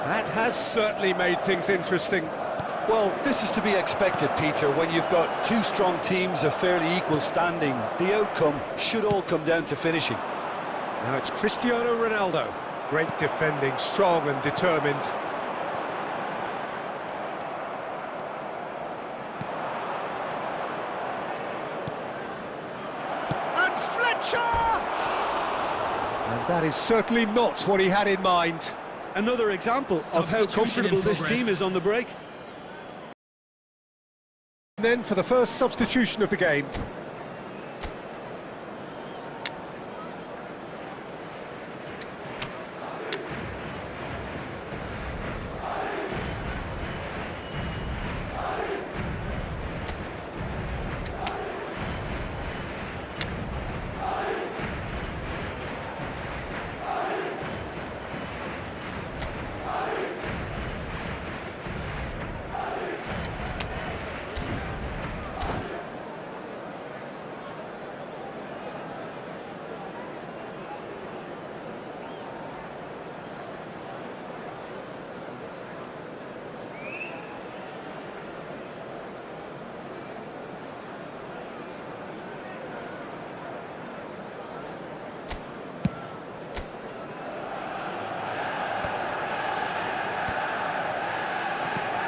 That has certainly made things interesting. Well, this is to be expected, Peter, when you've got two strong teams of fairly equal standing. The outcome should all come down to finishing. Now it's Cristiano Ronaldo. Great defending, strong and determined. And Fletcher! And that is certainly not what he had in mind. Another example of how comfortable this team is on the break. And then for the first substitution of the game.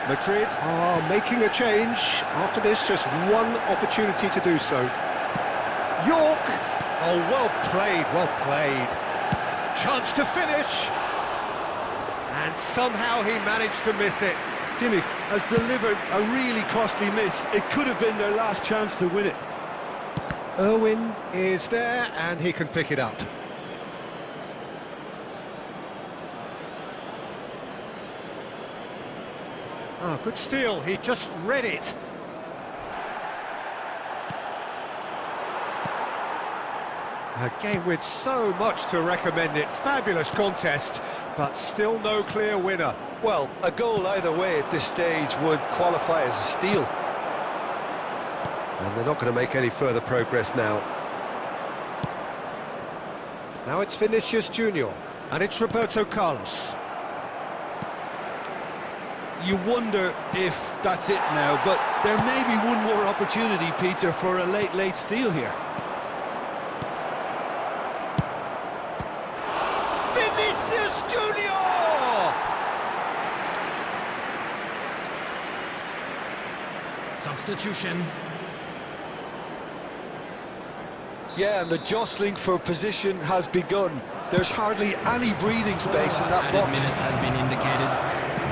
Madrid are making a change. After this, just one opportunity to do so. York! Oh, well played, well played. Chance to finish. And somehow he managed to miss it. Jimmy has delivered a really costly miss. It could have been their last chance to win it. Irwin is there, and he can pick it up. Oh, good steal, he just read it. A game with so much to recommend it. Fabulous contest, but still no clear winner. Well, a goal either way at this stage would qualify as a steal. And they're not going to make any further progress now. Now it's Vinicius Junior, and it's Roberto Carlos. You wonder if that's it now, but there may be one more opportunity, Peter, for a late steal here. Vinicius Junior! Substitution. Yeah, and the jostling for position has begun. There's hardly any breathing space in that Added box. minute has been indicated.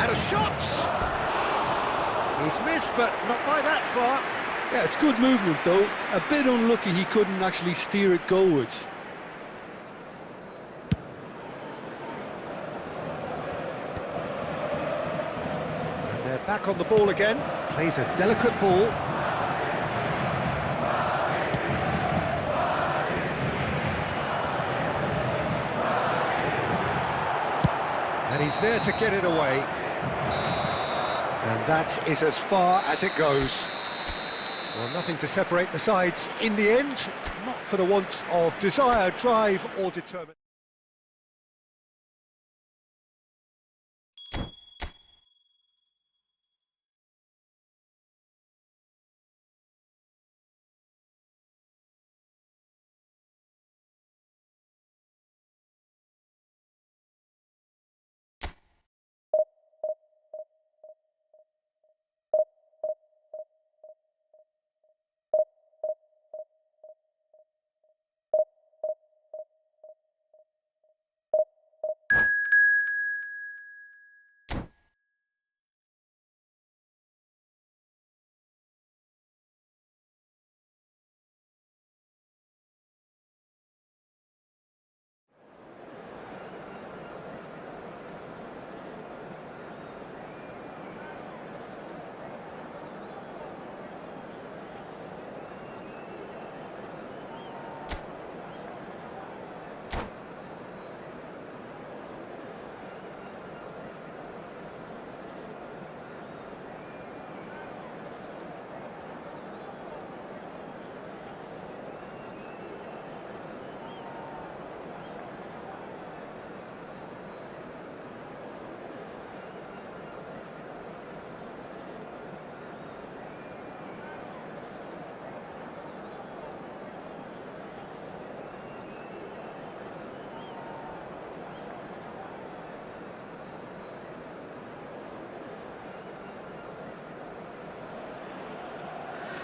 And a shot! He's missed, but not by that far. Yeah, it's good movement, though. A bit unlucky he couldn't actually steer it goalwards. And they're back on the ball again. Plays a delicate ball. And he's there to get it away. And that is as far as it goes. Well, nothing to separate the sides in the end, not for the want of desire, drive or determination.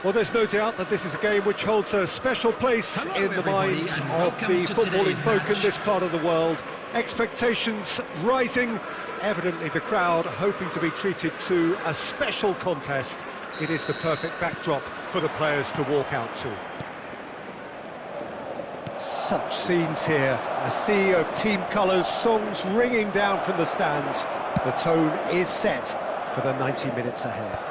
Well, there's no doubt that this is a game which holds a special place in the minds of the footballing folk in this part of the world. Expectations rising, evidently the crowd hoping to be treated to a special contest. It is the perfect backdrop for the players to walk out to. Such scenes here, a sea of team colours, songs ringing down from the stands. The tone is set for the 90 minutes ahead.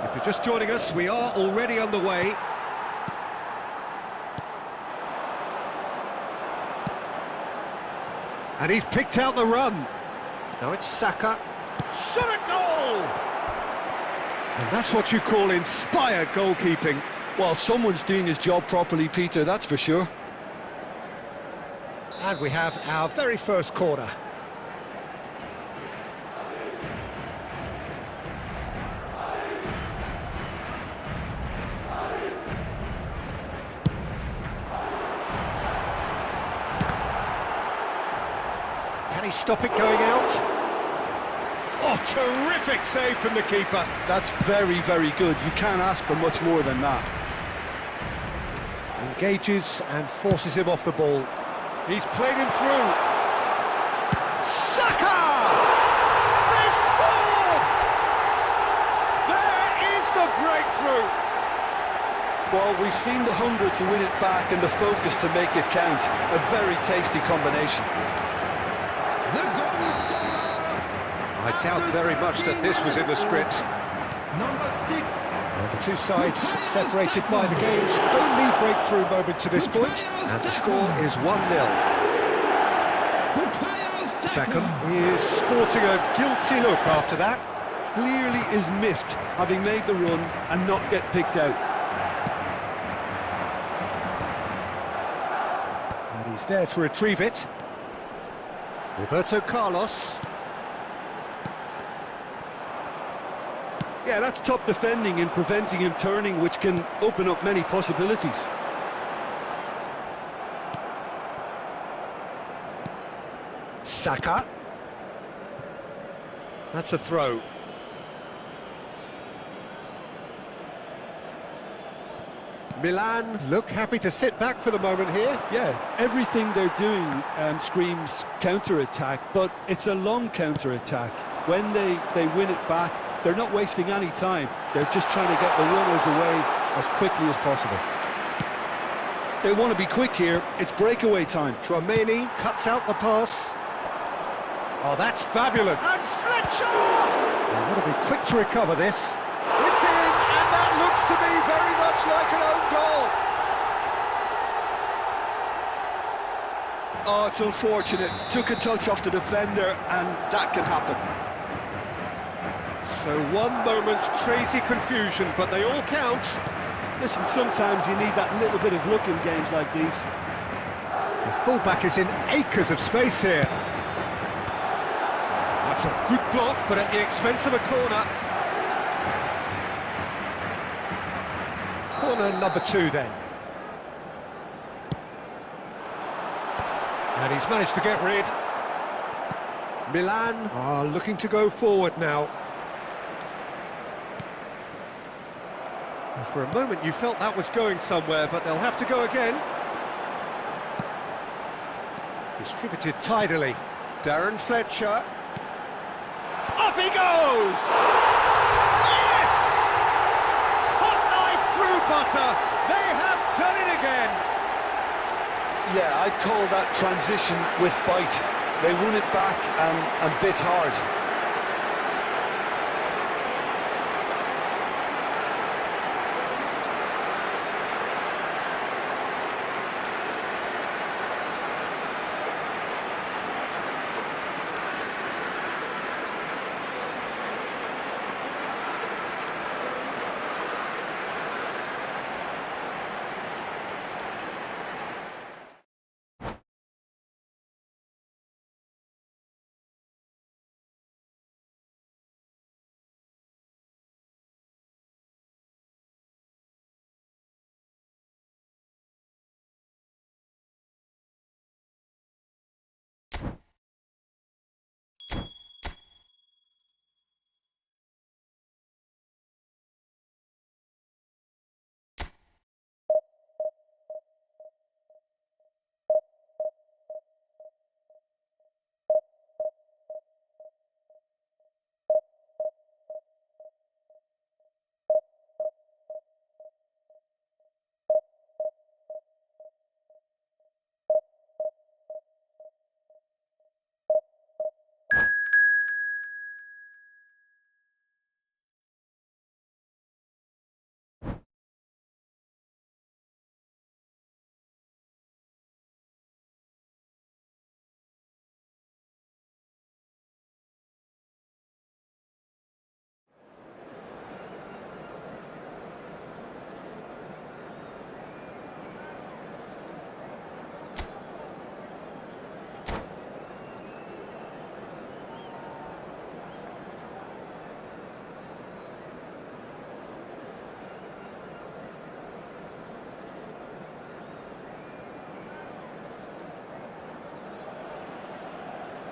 If you're just joining us, we are already underway. And he's picked out the run. Now it's Saka. Shot a goal! And that's what you call inspired goalkeeping. Well, someone's doing his job properly, Peter, that's for sure. And we have our very first corner. Can he stop it going out? Oh, terrific save from the keeper. That's very, very good. You can't ask for much more than that. Engages and forces him off the ball. He's played him through. Saka! They've scored! There is the breakthrough! Well, we've seen the hunger to win it back and the focus to make it count. A very tasty combination. The goal scorer! I doubt very much that this was in the script. Number 6. And the two sides separated by the game's only breakthrough moment to this point, and the score is 1-0. Beckham is sporting a guilty look after that. Clearly is miffed, having made the run and not get picked out. And he's there to retrieve it. Roberto Carlos. Yeah, that's top defending and preventing him turning, which can open up many possibilities. Saka. That's a throw. Milan look happy to sit back for the moment here. Yeah, everything they're doing screams counter-attack, but it's a long counter-attack. When they win it back, they're not wasting any time. They're just trying to get the runners away as quickly as possible. They want to be quick here. It's breakaway time. Tchouaméni cuts out the pass. Oh, that's fabulous. And Fletcher! They've got to be quick to recover this. It's in, and that looks to me very much like an own goal. Oh, it's unfortunate. Took a touch off the defender, and that can happen. So one moment's crazy confusion, but they all count. Listen, sometimes you need that little bit of luck in games like these. The fullback is in acres of space here. That's a good block, but at the expense of a corner. Corner number 2 then. And he's managed to get rid. Milan are looking to go forward now. And for a moment you felt that was going somewhere, but they'll have to go again. Distributed tidily. Darren Fletcher. Up he goes! Yes! Hot knife through butter. They have done it again. Yeah, I'd call that transition with bite. They won it back and bit hard.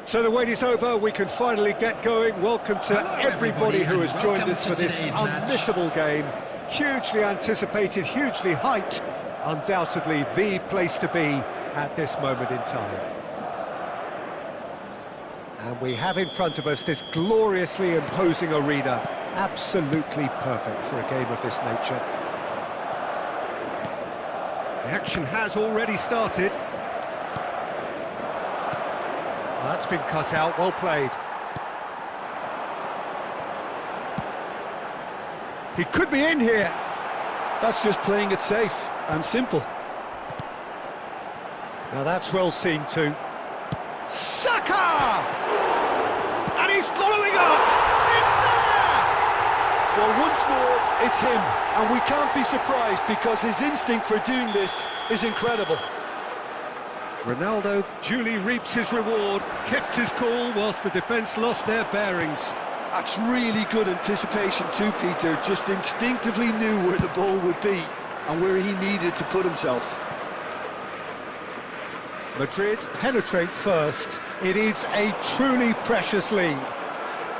So the wait is over, we can finally get going. Welcome to everybody who has joined us for this unmissable game. Hugely anticipated, hugely hyped. Undoubtedly the place to be at this moment in time. And we have in front of us this gloriously imposing arena. Absolutely perfect for a game of this nature. The action has already started. That's been cut out, well played. He could be in here. That's just playing it safe and simple. Now that's well seen too. Saka! And he's following up! It's there! Well, once more, it's him. And we can't be surprised because his instinct for doing this is incredible. Ronaldo duly reaps his reward, kept his cool whilst the defence lost their bearings. That's really good anticipation too, Peter. Just instinctively knew where the ball would be and where he needed to put himself. Madrid penetrate first. It is a truly precious lead.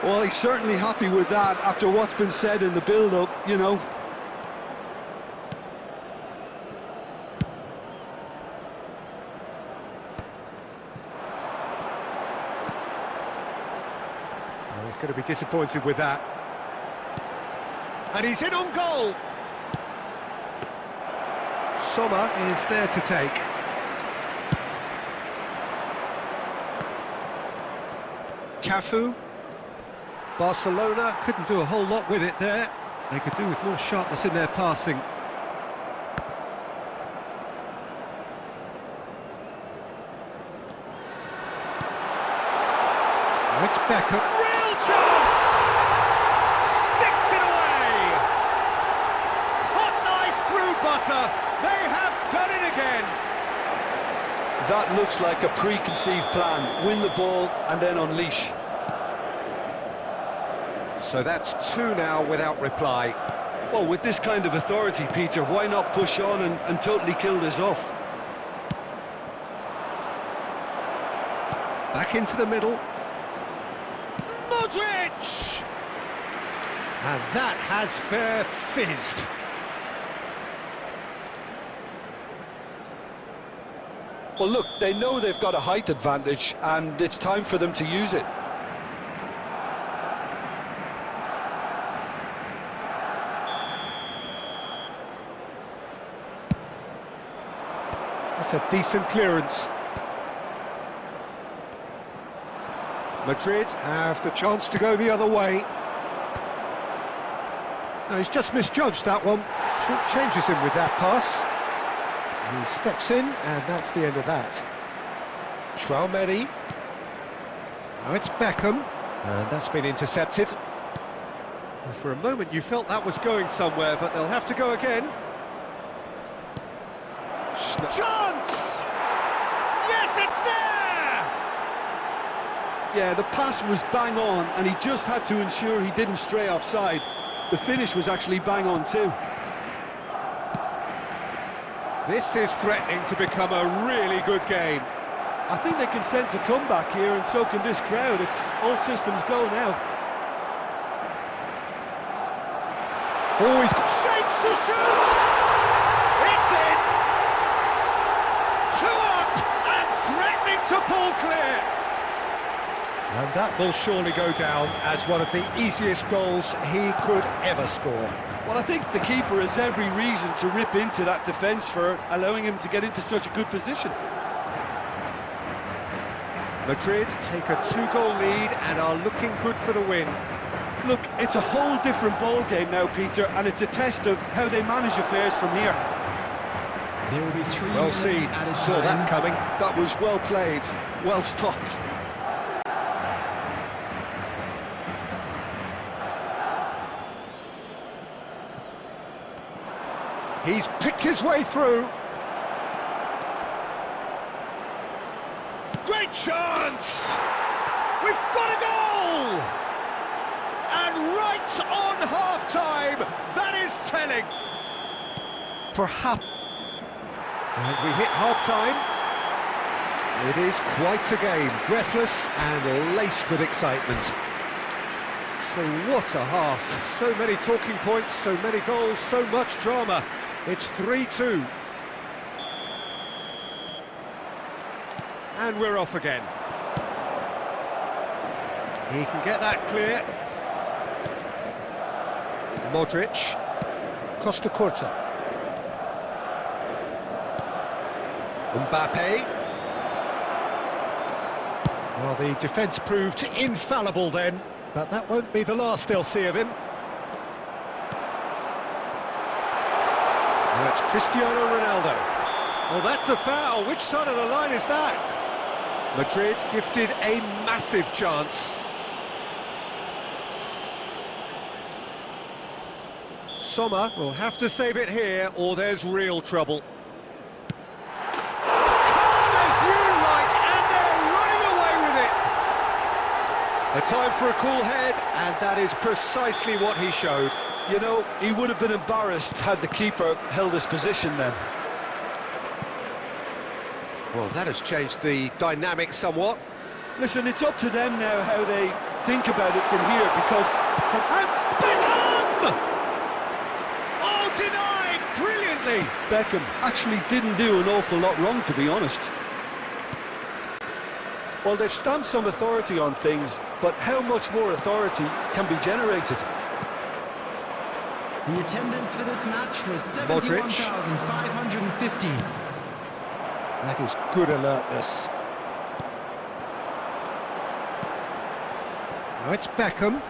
Well, he's certainly happy with that after what's been said in the build-up, you know. Well, he's going to be disappointed with that. And he's in on goal. Sommer is there to take. Cafu. Barcelona couldn't do a whole lot with it there. They could do with more sharpness in their passing. Now it's Beckham. Real chance! Sticks it away! Hot knife through butter. They have done it again. That looks like a preconceived plan. Win the ball and then unleash. So that's two now without reply. Well, with this kind of authority, Peter, why not push on and totally kill this off? Back into the middle. Modric! And that has fair fizzed. Well, look, they know they've got a height advantage, and it's time for them to use it. That's a decent clearance. Madrid have the chance to go the other way. No, he's just misjudged that one. Short changes him with that pass. He steps in, and that's the end of that. Traumeri. Now it's Beckham, and that's been intercepted. And for a moment you felt that was going somewhere, but they'll have to go again. Chance! Yes, it's there! Yeah, the pass was bang on, and he just had to ensure he didn't stray offside. The finish was actually bang on too. This is threatening to become a really good game. I think they can sense a comeback here, and so can this crowd. It's all systems go now. Oh, he's got shapes to shoot! It's in! 2 up and threatening to pull clear! And that will surely go down as one of the easiest goals he could ever score. Well, I think the keeper has every reason to rip into that defence for allowing him to get into such a good position. Madrid take a 2-goal lead and are looking good for the win. Look, it's a whole different ball game now, Peter, and it's a test of how they manage affairs from here. There will be 3 Well minutes seen, at a saw that time. coming. That was well played, well stopped. He's picked his way through. Great chance! We've got a goal! And right on half-time, that is telling. Perhaps. And we hit half-time. It is quite a game, breathless and laced with excitement. So what a half. So many talking points, so many goals, so much drama. It's 3-2. And we're off again. He can get that clear. Modric. Costa Curta. Mbappe. Well, the defence proved infallible then, but that won't be the last they'll see of him. Now it's Cristiano Ronaldo. Well, that's a foul. Which side of the line is that? Madrid gifted a massive chance. Sommer will have to save it here, or there's real trouble. Calm as you like, and they're running away with it. A time for a cool head, and that is precisely what he showed. You know, he would have been embarrassed had the keeper held his position then. Well, that has changed the dynamic somewhat. Listen, it's up to them now how they think about it from here, because... And Beckham! Oh, denied brilliantly! Beckham actually didn't do an awful lot wrong, to be honest. Well, they've stamped some authority on things, but how much more authority can be generated? The attendance for this match was Modric. 71,550. That is good alertness. Now it's Beckham.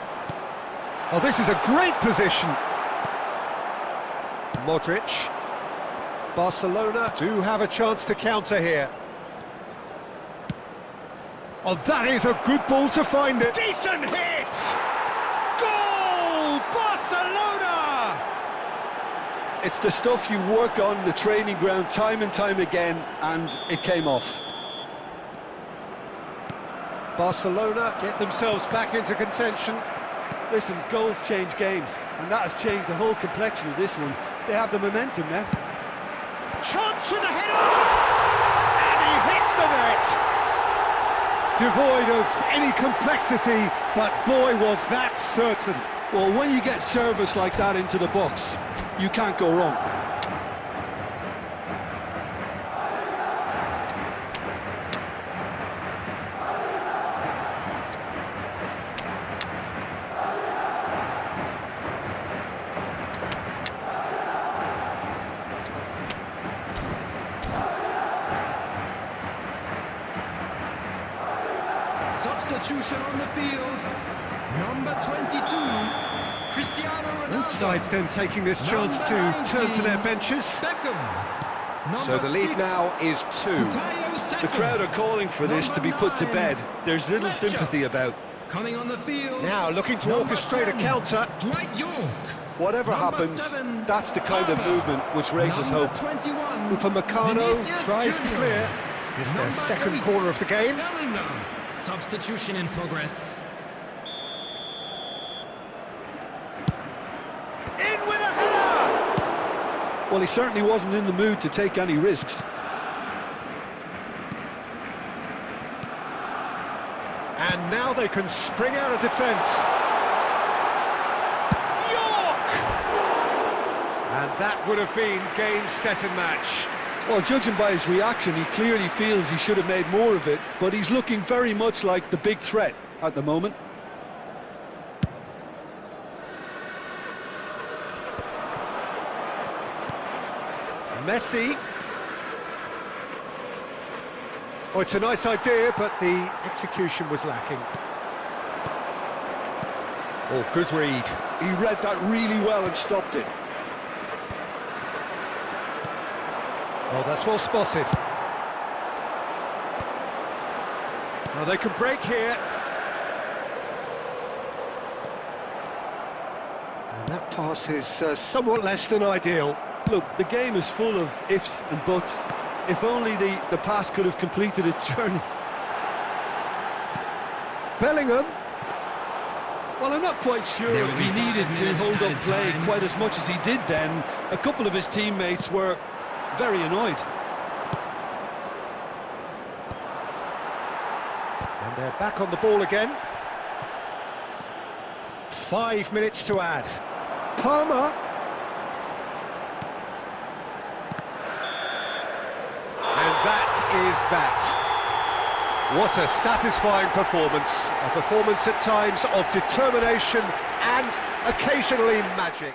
Oh, this is a great position. Modric. Barcelona do have a chance to counter here. Oh, that is a good ball to find it. Decent hit! Goal! Barcelona! It's the stuff you work on the training ground time and time again, and it came off. Barcelona get themselves back into contention. Listen, goals change games, and that has changed the whole complexion of this one. They have the momentum now. Chance with the header! And he hits the net! Devoid of any complexity, but boy, was that certain. Well, when you get service like that into the box, you can't go wrong. Substitution on the field. Number 22, Cristiano Ronaldo. Both sides then taking this chance to turn to their benches. Beckham. So the lead now is 2. The crowd are calling for this to be put to bed. There's little sympathy about. Coming on the field. Now looking to Number orchestrate 10, a counter. Dwight York. Whatever Number happens, 7, that's the kind of movement which raises Number hope. 21, Upamecano Vinicius tries to Junior. clear. It's their Number second 8, corner of the game. Bellingham. Substitution in progress. In with a header! Well, he certainly wasn't in the mood to take any risks. And now they can spring out of defence. York! And that would have been game, set and match. Well, judging by his reaction, he clearly feels he should have made more of it, but he's looking very much like the big threat at the moment. Messi. Oh, it's a nice idea, but the execution was lacking. Oh, good read. He read that really well and stopped it. Oh, that's well spotted. Well, they can break here. And that pass is somewhat less than ideal. Look, the game is full of ifs and buts. If only the pass could have completed its journey. Bellingham. Well, I'm not quite sure There will if be he 5 needed to minutes hold up added play time. quite as much as he did then. A couple of his teammates were very annoyed. And they're back on the ball again. 5 minutes to add. Palmer. And that is that. What a satisfying performance. A performance at times of determination and occasionally magic.